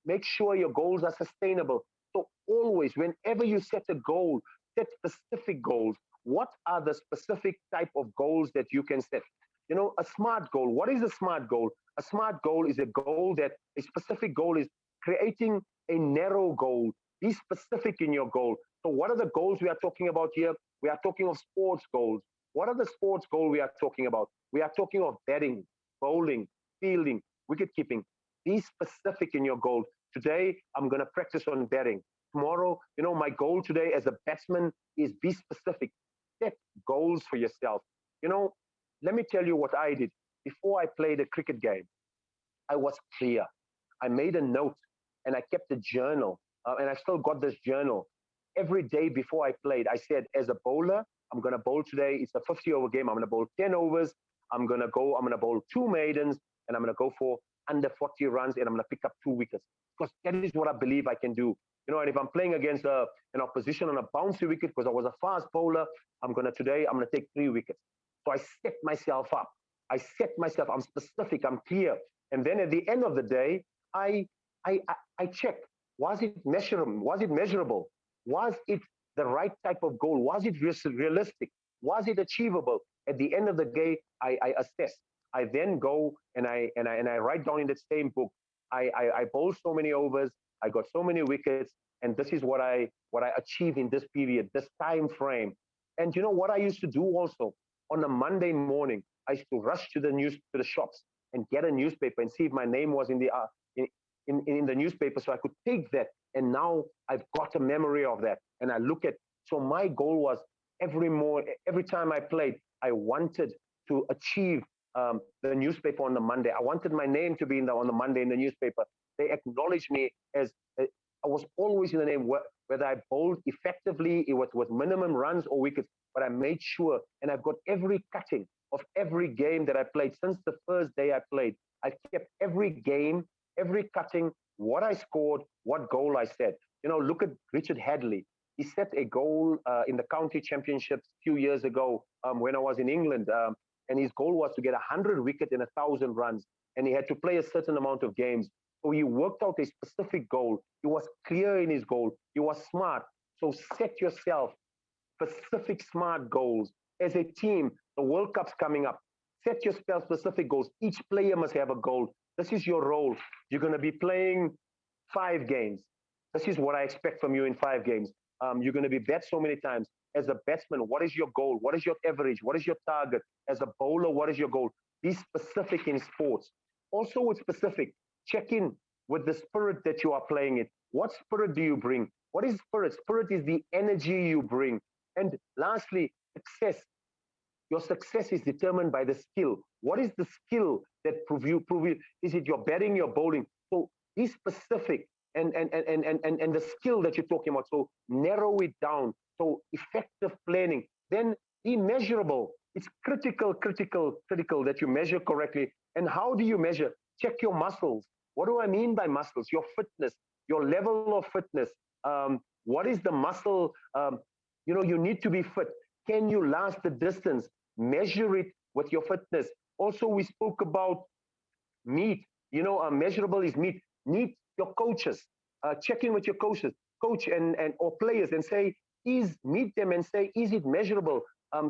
Make sure your goals are sustainable. So always, whenever you set a goal, set specific goals. What are the specific type of goals that you can set? A smart goal. What is a smart goal? A smart goal is a specific goal is creating a narrow goal. Be specific in your goal. So what are the goals we are talking about here? We are talking of sports goals. What are the sports goals we are talking about? We are talking of batting, bowling, fielding, wicket keeping. Be specific in your goal. Today, I'm going to practice on batting. Tomorrow, my goal today as a batsman is be specific. Set goals for yourself. Let me tell you what I did. Before I played a cricket game, I was clear. I made a note and I kept a journal. And I still got this journal. Every day before I played, I said, as a bowler, I'm going to bowl today. It's a 50-over game. I'm going to bowl 10 overs. I'm going to bowl 2 maidens, and I'm going to go for under 40 runs, and I'm going to pick up 2 wickets. Because that is what I believe I can do. And if I'm playing against an opposition on a bouncy wicket, because I was a fast bowler, I'm going to take 3 wickets. So I set myself up. I'm specific, I'm clear. And then at the end of the day, I check, was it measurable? Was it the right type of goal? Was it realistic? Was it achievable? At the end of the day, I assess. I then go and I write down in that same book, I bowled so many overs, I got so many wickets, and this is what I achieved in this period, this time frame. And what I used to do also on a Monday morning, I used to rush to the shops and get a newspaper and see if my name was in the newspaper, so I could take that. And now I've got a memory of that, and I look at. So my goal was every time I played, I wanted to achieve the newspaper on the Monday. I wanted my name to be on the Monday in the newspaper. They acknowledged me as I was always in the name, whether I bowled effectively, it was with minimum runs or wickets, but I made sure, and I've got every cutting of every game that I played since the first day I played. I kept every game, every cutting, what I scored, what goal I set. Look at Richard Hadley. He set a goal in the county championships a few years ago when I was in England. And his goal was to get 100 wickets and 1,000 runs. And he had to play a certain amount of games. So he worked out a specific goal. He was clear in his goal. He was smart. So set yourself specific smart goals. As a team, the World Cup's coming up. Set yourself specific goals. Each player must have a goal. This is your role. You're going to be playing 5 games. This is what I expect from you in 5 games. You're going to be bet so many times. As a batsman, what is your goal? What is your average? What is your target? As a bowler, what is your goal? Be specific in sports. Also with specific, check in with the spirit that you are playing it. What spirit do you bring? What is spirit? Spirit is the energy you bring. And lastly, success. Your success is determined by the skill. What is the skill that prove you? Is it your batting, your bowling? So be specific and the skill that you're talking about. So narrow it down. So effective planning. Then be measurable. It's critical that you measure correctly. And how do you measure? Check your muscles. What do I mean by muscles? Your fitness, your level of fitness. What is the muscle? You need to be fit. Can you last the distance? Measure it with your fitness. Also, we spoke about meet. Measurable is meet. Meet your coaches. Check in with your coach and or players, and say, meet them and say, is it measurable?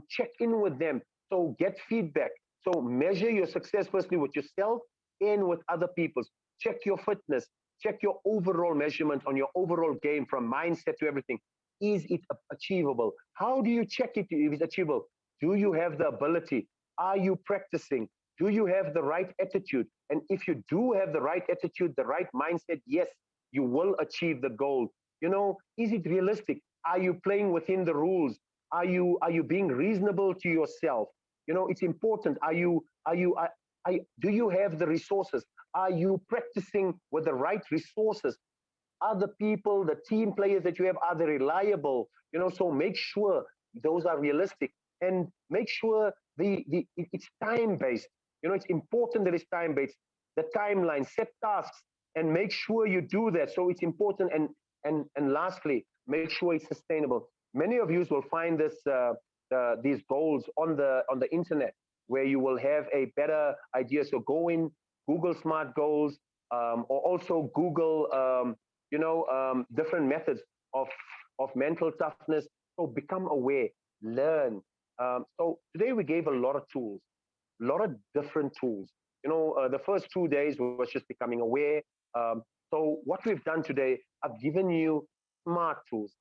Check in with them. So get feedback. So measure your success firstly with yourself and with other people's. Check your fitness. Check your overall measurement on your overall game, from mindset to everything. Is it achievable? How do you check it if it's achievable? Do you have the ability? Are you practicing? Do you have the right attitude? And if you do have the right attitude, the right mindset, yes, you will achieve the goal. Is it realistic? Are you playing within the rules? Are you being reasonable to yourself? It's important. Do you have the resources? Are you practicing with the right resources? Other people, the team players that you have, are they reliable? So make sure those are realistic, and make sure it's time based. It's important that it's time based. The timeline, set tasks, and make sure you do that. So it's important. And lastly, make sure it's sustainable. Many of you will find these goals on the internet, where you will have a better idea. So go in Google Smart Goals, or also Google different methods of mental toughness. So become aware, learn. So today we gave a lot of tools, a lot of different tools. The first 2 days was just becoming aware. So what we've done today, I've given you smart tools,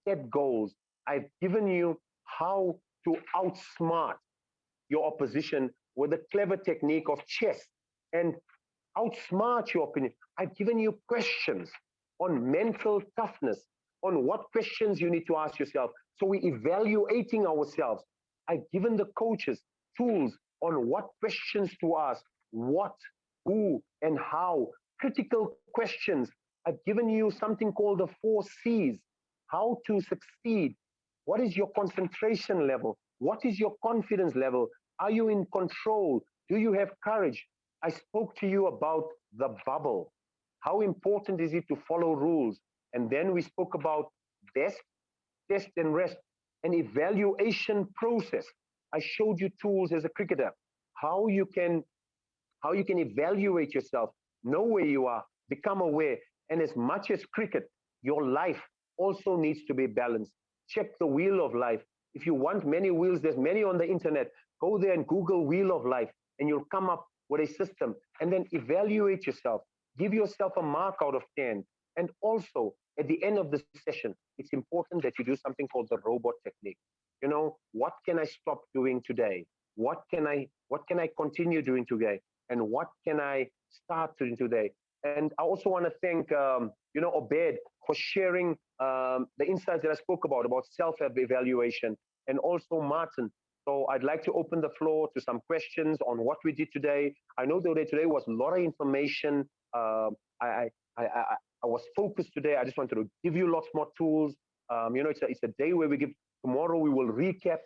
set goals. I've given you how to outsmart your opposition with a clever technique of chess, and outsmart your opinion. I've given you questions on mental toughness, on what questions you need to ask yourself. So we're evaluating ourselves. I've given the coaches tools on what questions to ask, what, who, and how. Critical questions. I've given you something called the 4 C's, how to succeed. What is your concentration level? What is your confidence level? Are you in control? Do you have courage? I spoke to you about the bubble. How important is it to follow rules? And then we spoke about desk, test and rest, an evaluation process. I showed you tools as a cricketer, how you can evaluate yourself, know where you are, become aware. And as much as cricket, your life also needs to be balanced. Check the wheel of life. If you want many wheels, there's many on the internet. Go there and Google wheel of life, and you'll come up with a system. And then evaluate yourself. Give yourself a mark out of 10. And also, at the end of the session, it's important that you do something called the robot technique. What can I stop doing today? What can I continue doing today? And what can I start doing today? And I also want to thank Obed for sharing the insights that I spoke about self-evaluation, and also Martin. So I'd like to open the floor to some questions on what we did today. I know that today was a lot of information. I was focused today. I just wanted to give you lots more tools. It's a day where we give. Tomorrow we will recap.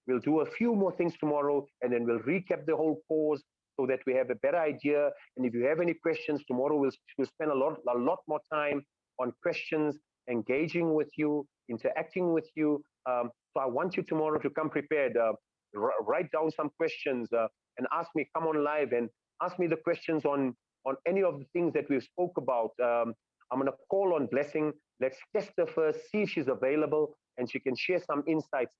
We'll do a few more things tomorrow, and then we'll recap the whole course, so that we have a better idea. And if you have any questions, tomorrow we'll spend a lot more time on questions, engaging with you, interacting with you. So I want you tomorrow to come prepared. Write down some questions and ask me. Come on live and ask me the questions on any of the things that we've spoke about. I'm going to call on Blessing. Let's test her first, see if she's available, and she can share some insights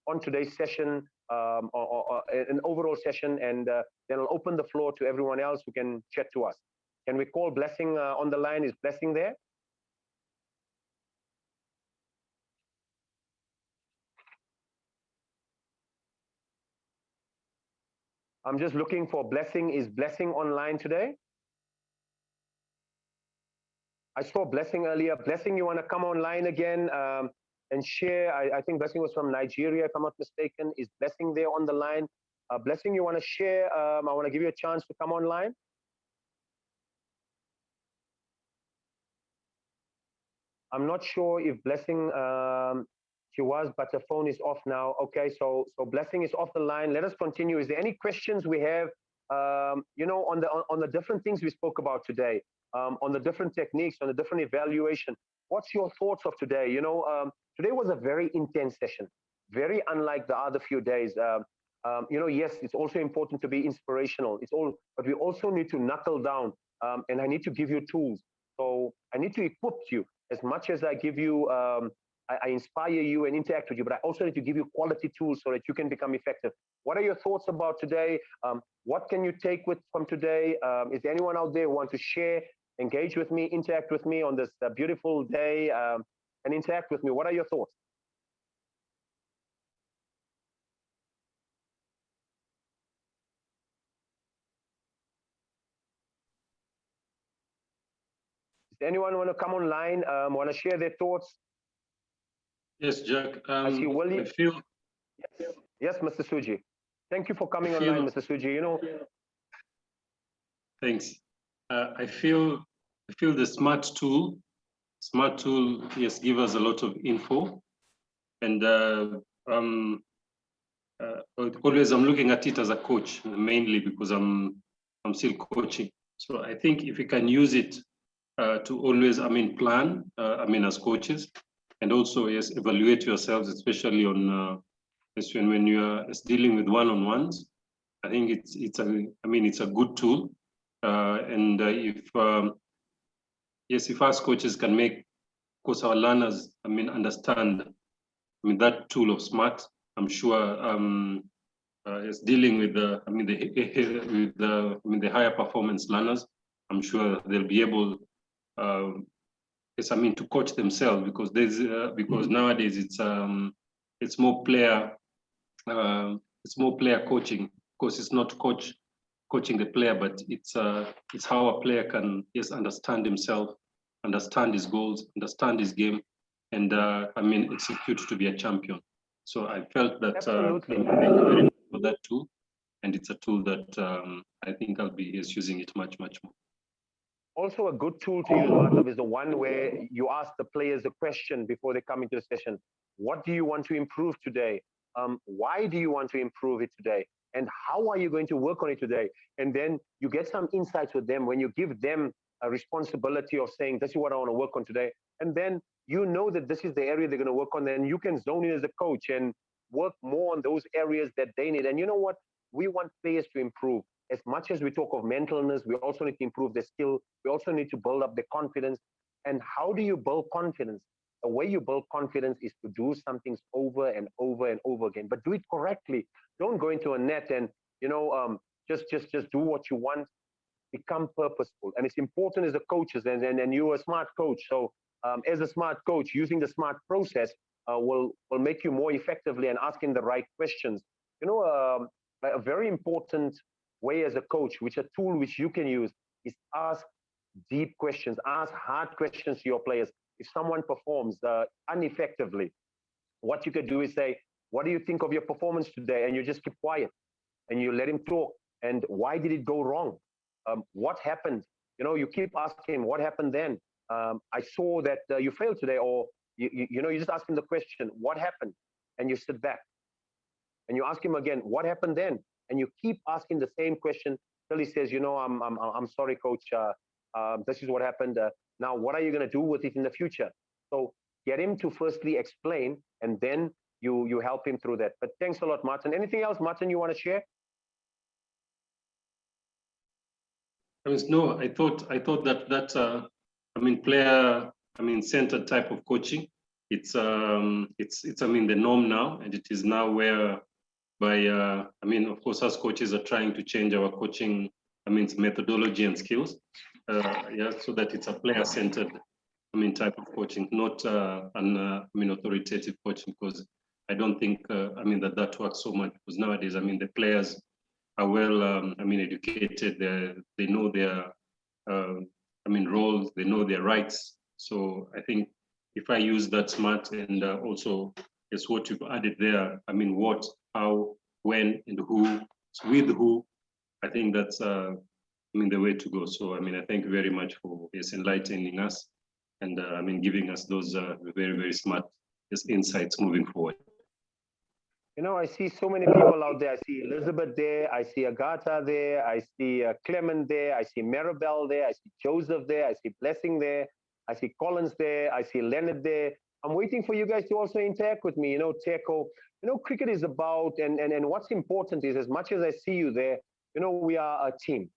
on today's session, or an overall session, and then I'll open the floor to everyone else who can chat to us. Can we call Blessing on the line? Is Blessing there? I'm just looking for Blessing. Is Blessing online today? I saw Blessing earlier. Blessing, you want to come online again and share? I think Blessing was from Nigeria, if I'm not mistaken. Is Blessing there on the line? Blessing, you want to share? I want to give you a chance to come online. I'm not sure if Blessing She was, but the phone is off now. Okay, so Blessing is off the line. Let us continue. Is there any questions we have? You know, on the different things we spoke about today, on the different techniques, on the different evaluation. What's your thoughts of today? You know, today was a very intense session, very unlike the other few days. You know, yes, it's also important to be inspirational. But we also need to knuckle down, and I need to give you tools. So I need to equip you as much as I give you. I inspire you and interact with you, but I also need to give you quality tools so that you can become effective. What are your thoughts about today? What can you take from today? Is there anyone out there who wants to share, engage with me, interact with me on this beautiful day, and interact with me? What are your thoughts? Does anyone want to come online, want to share their thoughts? Yes, Jack. I see William. I feel. Yes, Mr. Suji. Thank you for coming online, Mr. Suji. You know. Thanks. I feel the smart tool, yes, give us a lot of info, and always I'm looking at it as a coach, mainly because I'm still coaching. So I think if we can use it to always, plan, as coaches, and also yes, evaluate yourselves, especially on when you are dealing with one-on-ones. I think it's a good tool, and if us coaches can make, of course, our learners, understand, that tool of SMART, I'm sure is dealing with the higher performance learners. I'm sure they'll be able, to coach themselves, because because nowadays it's more player coaching. Of course, it's not coaching the player, but it's how a player can understand himself, understand his goals, understand his game, and execute to be a champion. So I felt that for that tool, and it's a tool that I think I'll be using it much more. Also, a good tool to use, Madhav, is the one where you ask the players a question before they come into the session. What do you want to improve today? Why do you want to improve it today? And how are you going to work on it today? And then you get some insights with them when you give them a responsibility of saying, this is what I want to work on today. And then you know that this is the area they're going to work on. Then you can zone in as a coach and work more on those areas that they need. And you know what? We want players to improve. As much as we talk of mentalness, we also need to improve their skill. We also need to build up their confidence. And how do you build confidence? The way you build confidence is to do some things over and over and over again, but do it correctly. Don't go into a net and just do what you want. Become purposeful, and it's important as a coach, and you're a smart coach. So as a smart coach, using the SMART process will make you more effectively and asking the right questions. You know, a very important way as a coach, which a tool which you can use, is ask deep questions, ask hard questions to your players. If someone performs ineffectively, what you could do is say, what do you think of your performance today? And you just keep quiet and you let him talk. And why did it go wrong? What happened? You know, you keep asking, what happened then? I saw that you failed today, or you just ask him the question, what happened? And you sit back and you ask him again, what happened then? And you keep asking the same question till he says, I'm sorry, coach. This is what happened. Now, what are you going to do with it in the future? So get him to firstly explain, and then you help him through that. But thanks a lot, Martin. Anything else, Martin, you want to share? No, I thought that player centered type of coaching. It's the norm now, and it is now where of course, us coaches are trying to change our coaching methodology and skills, so that it's a player centered type of coaching, not an authoritative coaching, because I don't think that works so much, because nowadays the players are well educated, they know their roles, they know their rights. So I think if I use that SMART, and also it's what you've added there, what, how, when, and who, with who, I think that's the way to go. So I thank you very much for enlightening us, and giving us those very, very smart as insights moving forward. You know, I see so many people out there. I see Elizabeth there. I see Agatha there. I see Clement there. I see Maribel there. I see Joseph there. I see Blessing there. I see Collins there. I see Leonard there. I'm waiting for you guys to also interact with me. You know, Teko, you know, cricket is about, and what's important is, as much as I see you there, you know, we are a team.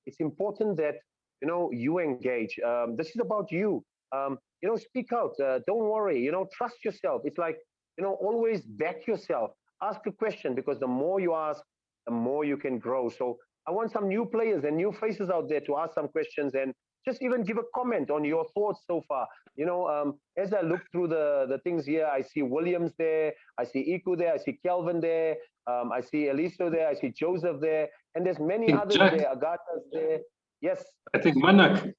It's important that, you know, you engage. This is about you. You know, speak out. Don't worry. You know, trust yourself. It's like, you know, always back yourself. Ask a question, because the more you ask, the more you can grow. So I want some new players and new faces out there to ask some questions and just even give a comment on your thoughts so far. You know, as I look through the things here, I see Williams there, I see Iku there, I see Kelvin there, I see Eliso there, I see Joseph there, and there's many others Jack, there, Agatha's there. Yes. I think Manak,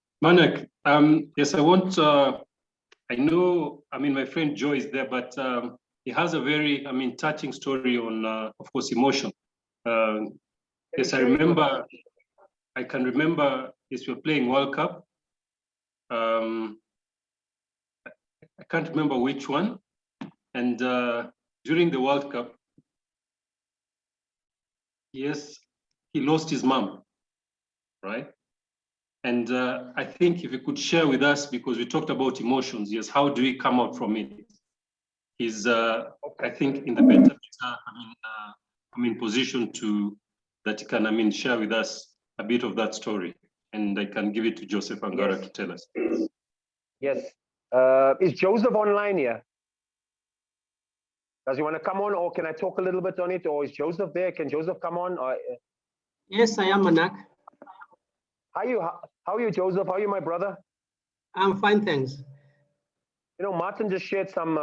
yes, I want, I know, I mean, my friend Joe is there, but he has a very, I mean, touching story on, of course, emotion. Yes, I remember, I can remember, yes, we were playing World Cup. I can't remember which one. And during the World Cup, yes, he lost his mom, right? And I think if you could share with us, because we talked about emotions, yes, how do we come out from it? He's, I think, in the better, position to, that he can, share with us a bit of that story. And I can give it to Joseph Angara to tell us. Yes. Is Joseph online here? Does he want to come on, or can I talk a little bit on it? Or is Joseph there? Can Joseph come on? Or, yes, I am, Manak. How are you, Joseph? How are you, my brother? I'm fine, thanks. You know, Martin just shared some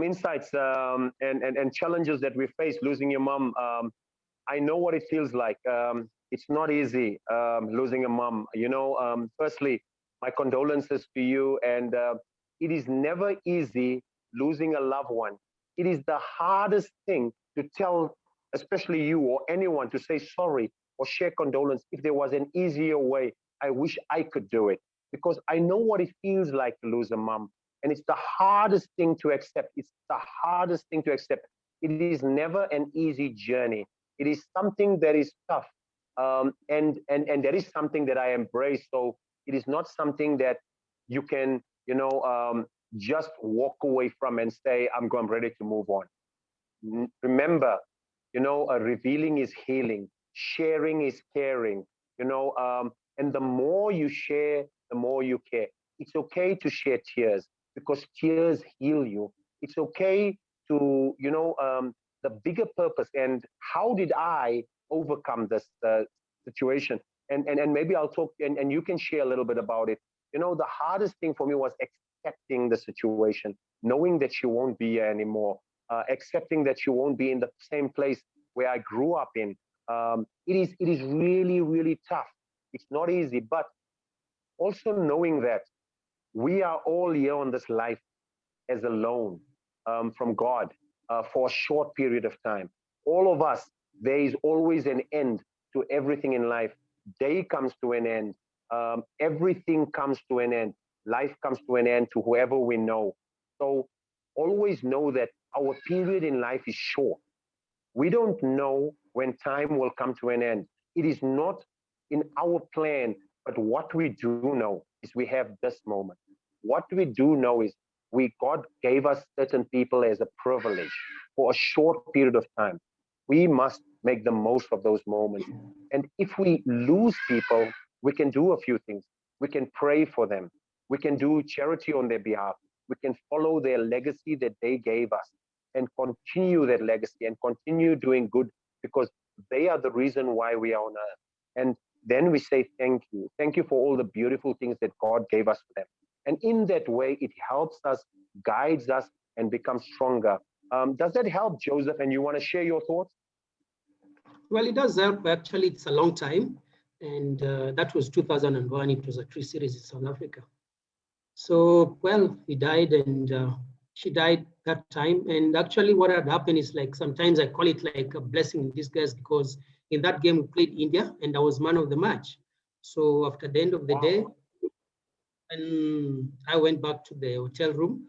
insights and challenges that we face losing your mom. I know what it feels like. It's not easy losing a mom. You know, firstly, my condolences to you. And it is never easy losing a loved one. It is the hardest thing to tell, especially you or anyone, to say sorry or share condolence. If there was an easier way, I wish I could do it, because I know what it feels like to lose a mom. And it's the hardest thing to accept. It's the hardest thing to accept. It is never an easy journey. It is something that is tough. And that is something that I embrace. So it is not something that you can, you know, just walk away from and say, I'm ready to move on. Remember, you know, revealing is healing. Sharing is caring, you know, and the more you share, the more you care. It's okay to share tears, because tears heal you. It's okay to, you know, the bigger purpose and how did I overcome this situation? And maybe I'll talk and you can share a little bit about it. You know, the hardest thing for me was accepting the situation, knowing that you won't be here anymore, accepting that you won't be in the same place where I grew up in. It is really, really tough. It's not easy, but also knowing that we are all here on this life as a loan from God for a short period of time. All of us, there is always an end to everything in life. Day comes to an end. Everything comes to an end. Life comes to an end to whoever we know. So always know that our period in life is short. We don't know when time will come to an end. It is not in our plan, but what we do know is we have this moment. What we do know is God gave us certain people as a privilege for a short period of time. We must make the most of those moments. And if we lose people, we can do a few things. We can pray for them. We can do charity on their behalf. We can follow their legacy that they gave us and continue that legacy and continue doing good, because they are the reason why we are on earth. And then we say, thank you. Thank you for all the beautiful things that God gave us for them. And in that way, it helps us, guides us, and becomes stronger. Does that help, Joseph? And you want to share your thoughts? Well, it does help. Actually, it's a long time. And that was 2001. It was a tree series in South Africa. So, well, he died and she died that time. And actually what had happened is, like, sometimes I call it like a blessing in disguise, because in that game we played India and I was man of the match. So after the end of the day, and I went back to the hotel room,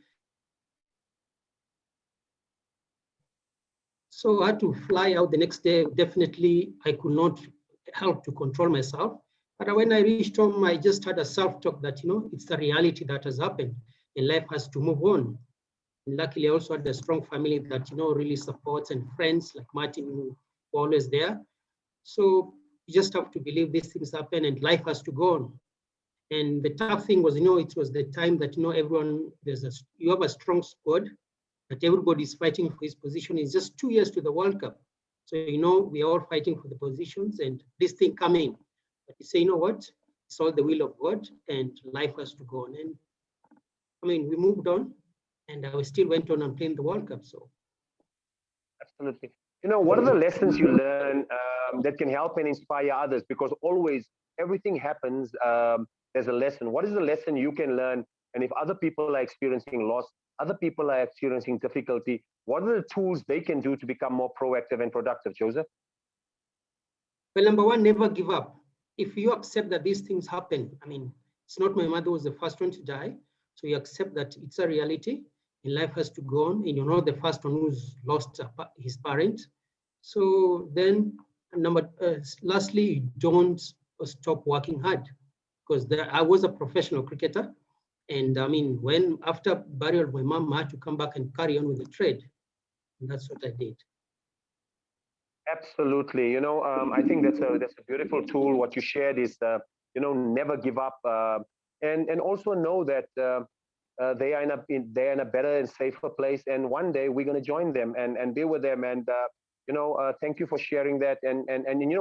So I had to fly out the next day. Definitely, I could not help to control myself. But when I reached home, I just had a self-talk that, it's the reality that has happened and life has to move on. And luckily, I also had a strong family that, really supports, and friends like Martin who were always there. So you just have to believe these things happen and life has to go on. And the tough thing was, it was the time that, everyone, you have a strong squad, that everybody is fighting for his position. It's just 2 years to the World Cup. So, we are all fighting for the positions and this thing coming. But you say, you know what? It's all the will of God and life has to go on. And we moved on and I still went on and playing the World Cup. So Absolutely. What are the lessons you learn that can help and inspire others? Because always everything happens, there's a lesson. What is the lesson you can learn? And if other people are experiencing loss, other people are experiencing difficulty, what are the tools they can do to become more proactive and productive, Joseph? Well, number one, never give up. If you accept that these things happen, it's not my mother was the first one to die. So you accept that it's a reality and life has to go on. And you're not the first one who's lost his parent. So then, lastly, don't stop working hard, because I was a professional cricketer. And when after burial of my mom, I had to come back and carry on with the trade. And that's what I did. Absolutely. I think that's a beautiful tool. What you shared is, never give up, and also know that they are in a better and safer place. And one day we're going to join them and be with them. And thank you for sharing that. And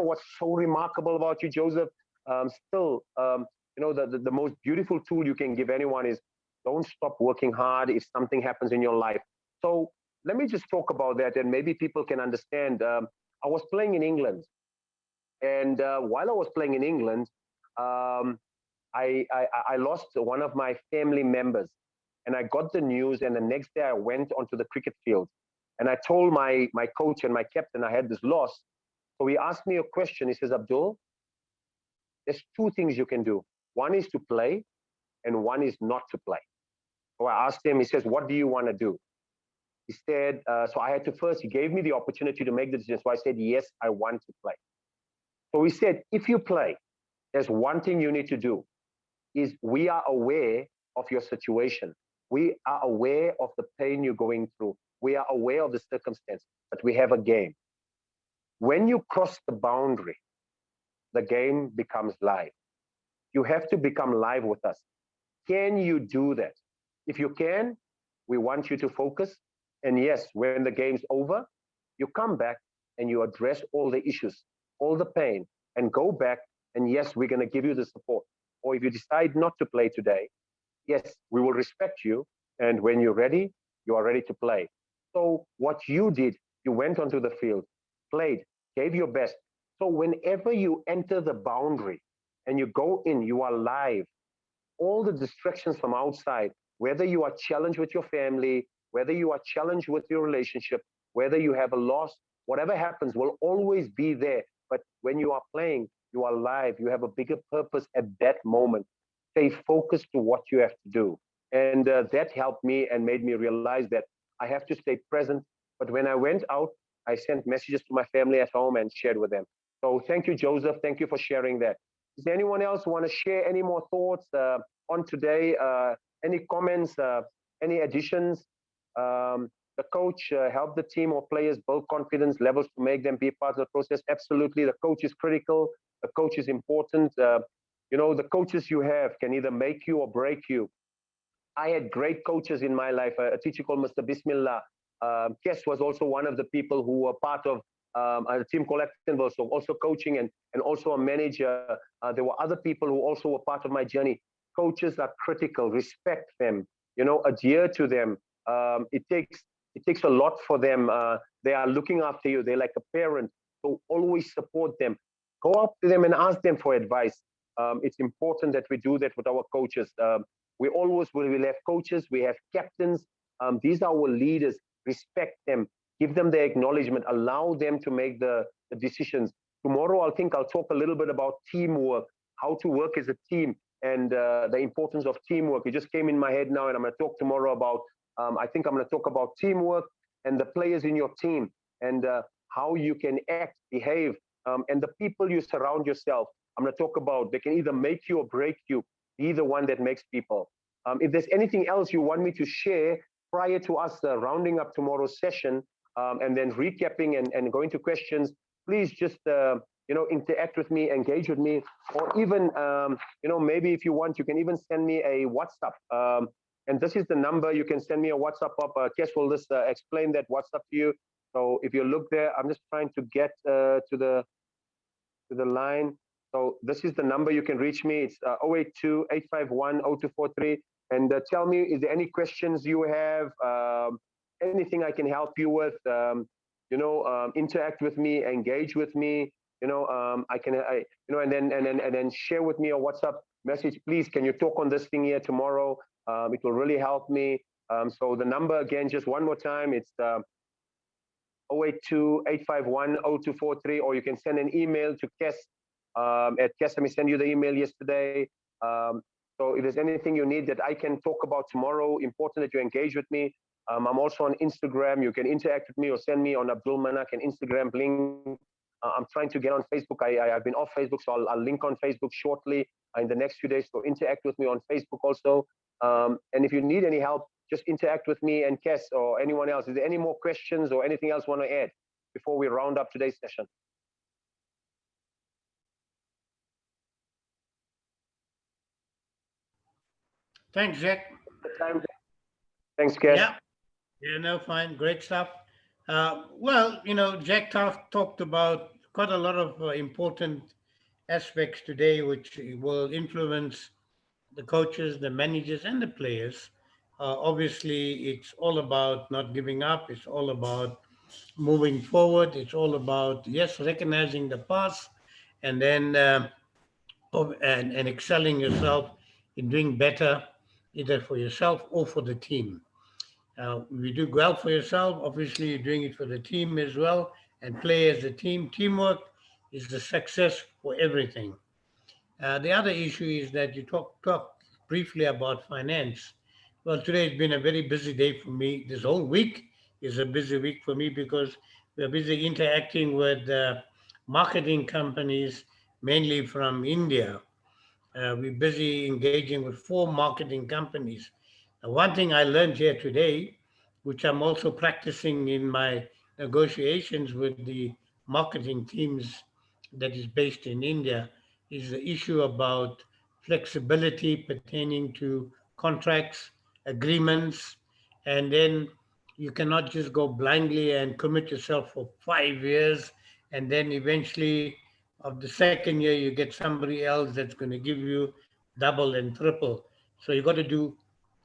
what's so remarkable about you, Joseph? The most beautiful tool you can give anyone is don't stop working hard if something happens in your life. So let me just talk about that, and maybe people can understand. I was playing in England, and while I was playing in England, I lost one of my family members, and I got the news. And the next day, I went onto the cricket field, and I told my coach and my captain I had this loss. So he asked me a question. He says, Abdul, there's two things you can do. One is to play, and one is not to play. So I asked him. He says, what do you want to do? He said, so I had to first, he gave me the opportunity to make the decision. So I said, yes, I want to play. So he said, if you play, there's one thing you need to do, is we are aware of your situation. We are aware of the pain you're going through. We are aware of the circumstance, but we have a game. When you cross the boundary, the game becomes live. You have to become live with us. Can you do that? If you can, we want you to focus. And yes, when the game's over, you come back and you address all the issues, all the pain, and go back. And yes, we're going to give you the support. Or if you decide not to play today, yes, we will respect you. And when you're ready, you are ready to play. So what you did, you went onto the field, played, gave your best. So whenever you enter the boundary and you go in, you are live. All the distractions from outside, whether you are challenged with your family, whether you are challenged with your relationship, whether you have a loss, whatever happens will always be there. But when you are playing, you are live. You have a bigger purpose at that moment. Stay focused to what you have to do. And that helped me and made me realize that I have to stay present. But when I went out, I sent messages to my family at home and shared with them. So thank you, Joseph. Thank you for sharing that. Is there anyone else who want to share any more thoughts on today? Any comments, any additions? The coach helped the team or players build confidence levels to make them be part of the process. Absolutely, the coach is critical. The coach is important. The coaches you have can either make you or break you. I had great coaches in my life. A teacher called Mr. Bismillah. Kes was also one of the people who were part of a team called Actonville, so also coaching and also a manager. There were other people who also were part of my journey. Coaches are critical. Respect them. Adhere to them. It takes a lot for them. They are looking after you. They're like a parent. So always support them. Go up to them and ask them for advice. It's important that we do that with our coaches. We have coaches. We have captains. These are our leaders. Respect them. Give them the acknowledgement. Allow them to make the decisions. Tomorrow, I think I'll talk a little bit about teamwork, how to work as a team, and the importance of teamwork. It just came in my head now, and I'm going to talk tomorrow about. I think I'm going to talk about teamwork and the players in your team. and how you can act, behave, and the people you surround yourself. I'm going to talk about, they can either make you or break you. Be the one that makes people. If there's anything else you want me to share prior to us rounding up tomorrow's session, and then recapping and going to questions, please just interact with me, engage with me, or even maybe if you want, you can even send me a WhatsApp. And this is the number. You can send me a WhatsApp up. Kes will just explain that WhatsApp to you. So if you look there, I'm just trying to get to the line. So this is the number you can reach me. It's 082-851-0243. And tell me, is there any questions you have? Anything I can help you with? Interact with me, engage with me. And then share with me a WhatsApp message. Please, can you talk on this thing here tomorrow? It will really help me. So the number again, just one more time, it's 082-851-0243, or you can send an email to Kes at Kes. Let me send you the email yesterday. So if there's anything you need that I can talk about tomorrow, important that you engage with me. I'm also on Instagram. You can interact with me or send me on Abdul Manak and Instagram link. I'm trying to get on Facebook. I've been off Facebook, so I'll link on Facebook shortly in the next few days. So interact with me on Facebook also. And if you need any help, just interact with me and Kes or anyone else. Is there any more questions or anything else you want to add before we round up today's session? Thanks, Jack. Thanks, Kes. Yeah, no, fine. Great stuff. Well, Jack talked about quite a lot of important aspects today, which will influence the coaches, the managers, and the players. Obviously, it's all about not giving up. It's all about moving forward. It's all about, yes, recognizing the past, and then and excelling yourself in doing better, either for yourself or for the team. If you do well for yourself, obviously you're doing it for the team as well, and play as a team. Teamwork is the success for everything. The other issue is that you talk briefly about finance. Well, today has been a very busy day for me. This whole week is a busy week for me because we're busy interacting with marketing companies, mainly from India. We're busy engaging with 4 marketing companies. One thing I learned here today, which I'm also practicing in my negotiations with the marketing teams that is based in India, is the issue about flexibility pertaining to contracts, agreements, and then you cannot just go blindly and commit yourself for 5 years, and then eventually of the second year you get somebody else that's going to give you double and triple. So you got to do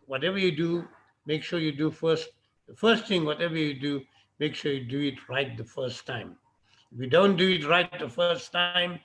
whatever you do, make sure you do the first thing, whatever you do, make sure you do it right the first time. If you don't do it right the first time,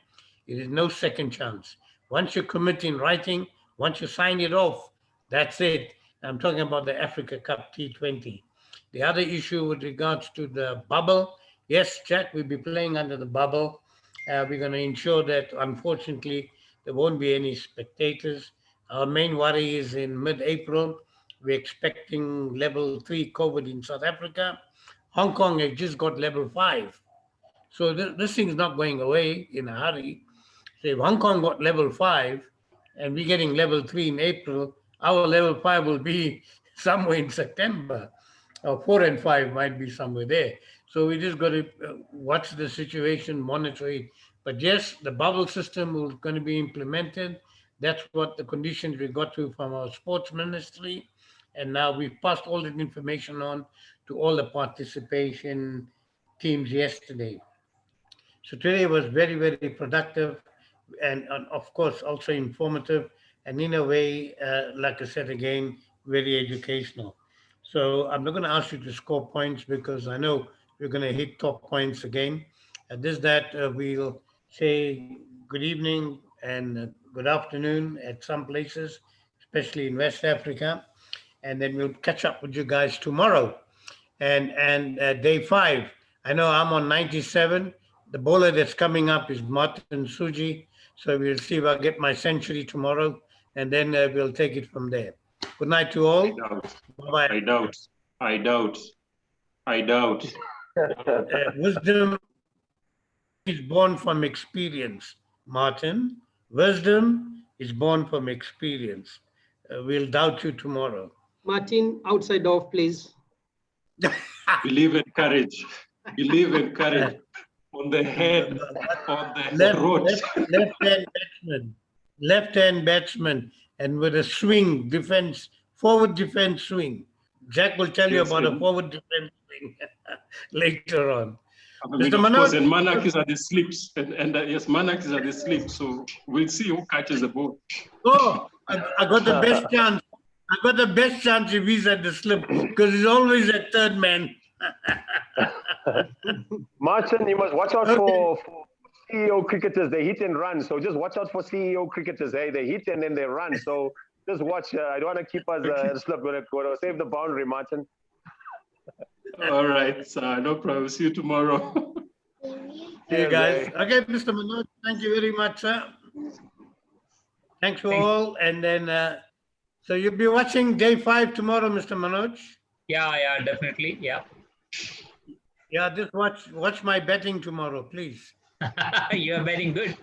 it is no second chance. Once you commit in writing, once you sign it off, that's it. I'm talking about the Africa Cup T20. The other issue with regards to the bubble, yes, Jack, we'll be playing under the bubble. We're going to ensure that, unfortunately, there won't be any spectators. Our main worry is in mid-April, we're expecting level 3 COVID in South Africa. Hong Kong has just got level 5. So this thing is not going away in a hurry. So if Hong Kong got level 5 and we're getting level 3 in April, our level 5 will be somewhere in September. Or 4 and 5 might be somewhere there. So we just got to watch the situation, monitor it. But yes, the bubble system is going to be implemented. That's what the conditions we got to from our sports ministry. And now we've passed all that information on to all the participation teams yesterday. So today was very, very productive and of course also informative and in a way, like I said again, very educational. So I'm not going to ask you to score points because I know we're going to hit top points again. At this, that we'll say good evening and good afternoon at some places, especially in West Africa. And then we'll catch up with you guys tomorrow. And day 5, I know I'm on 97. The bowler that's coming up is Martin Suji. So we'll see if I get my century tomorrow, and then we'll take it from there. Good night to all. I doubt. I doubt. Wisdom is born from experience, Martin. Wisdom is born from experience. We'll doubt you tomorrow. Martin, outside off, please. Believe in courage. Believe in courage. On the head, on the throat. Left-hand batsman. Left-hand batsman. And with a swing, defense, forward defense swing. Jack will tell you about a forward defense swing later on. I mean, Mr. of course, Manoj? and Manak is at the slips. And yes, Manak is at the slip. So we'll see who catches the ball. Oh, I got the best chance. I got the best chance if he's at the slip because he's always a third man. Martin, you must watch out for CEO cricketers. They hit and run. So just watch out for CEO cricketers. Hey, they hit and then they run. So just watch. I don't want to keep us at the slip. We're going to save the boundary, Martin. All right, no problem. See you tomorrow. See you guys. Okay, Mr. Manoj, thank you very much, sir. Thanks for all. And then, so you'll be watching day 5 tomorrow, Mr. Manoj? Yeah, definitely. Yeah. Yeah, just watch my betting tomorrow, please. You are betting good.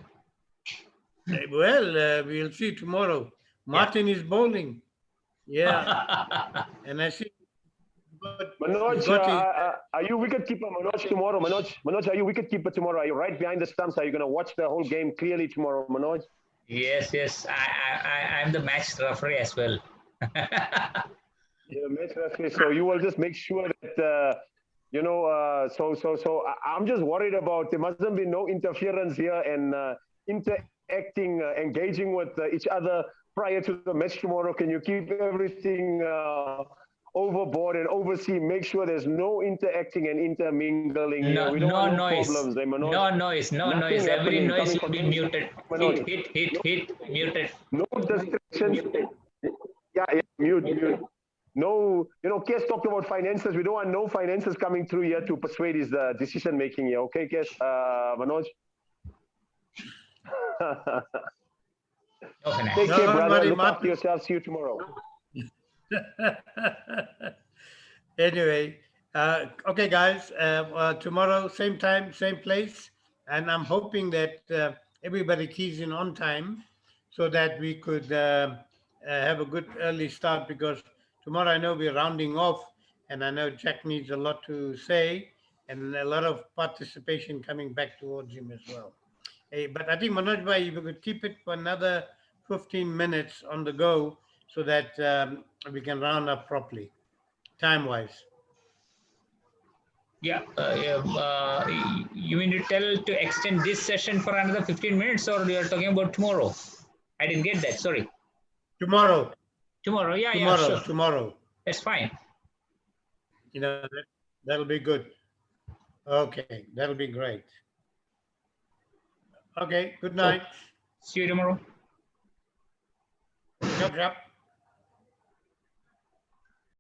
Well, we'll see tomorrow. Martin is bowling. Yeah. And I see. Manoj, are you wicketkeeper, Manoj, tomorrow? Manoj, are you wicketkeeper tomorrow? Are you right behind the stumps? Are you going to watch the whole game clearly tomorrow, Manoj? Yes. I'm the match referee as well. You're a match referee, so you will just make sure that so I'm just worried about there mustn't be no interference here and interacting, engaging with each other prior to the match tomorrow. Can you keep everything overboard and oversee? Make sure there's no interacting and intermingling. No, we don't no want noise. Problems, no noise. No noise. Every noise should be muted. Hit, muted. No distractions. Yeah, mute. No, Kes talked about finances. We don't want no finances coming through here to persuade his decision making here. Okay, Kes, Manoj? Take care, brother. Look after yourself. See you tomorrow. Anyway, okay, guys. Tomorrow, same time, same place. And I'm hoping that everybody keys in on time so that we could have a good early start because tomorrow I know we're rounding off and I know Jack needs a lot to say and a lot of participation coming back towards him as well. Hey, but I think Manoj bhai, if we could keep it for another 15 minutes on the go so that we can round up properly, time-wise. Yeah. You mean to extend this session for another 15 minutes or you're talking about tomorrow? I didn't get that. Sorry. Tomorrow. Yeah, sure. Tomorrow. That's fine. That'll be good. Okay, that'll be great. Okay, good night. See you tomorrow. Yep.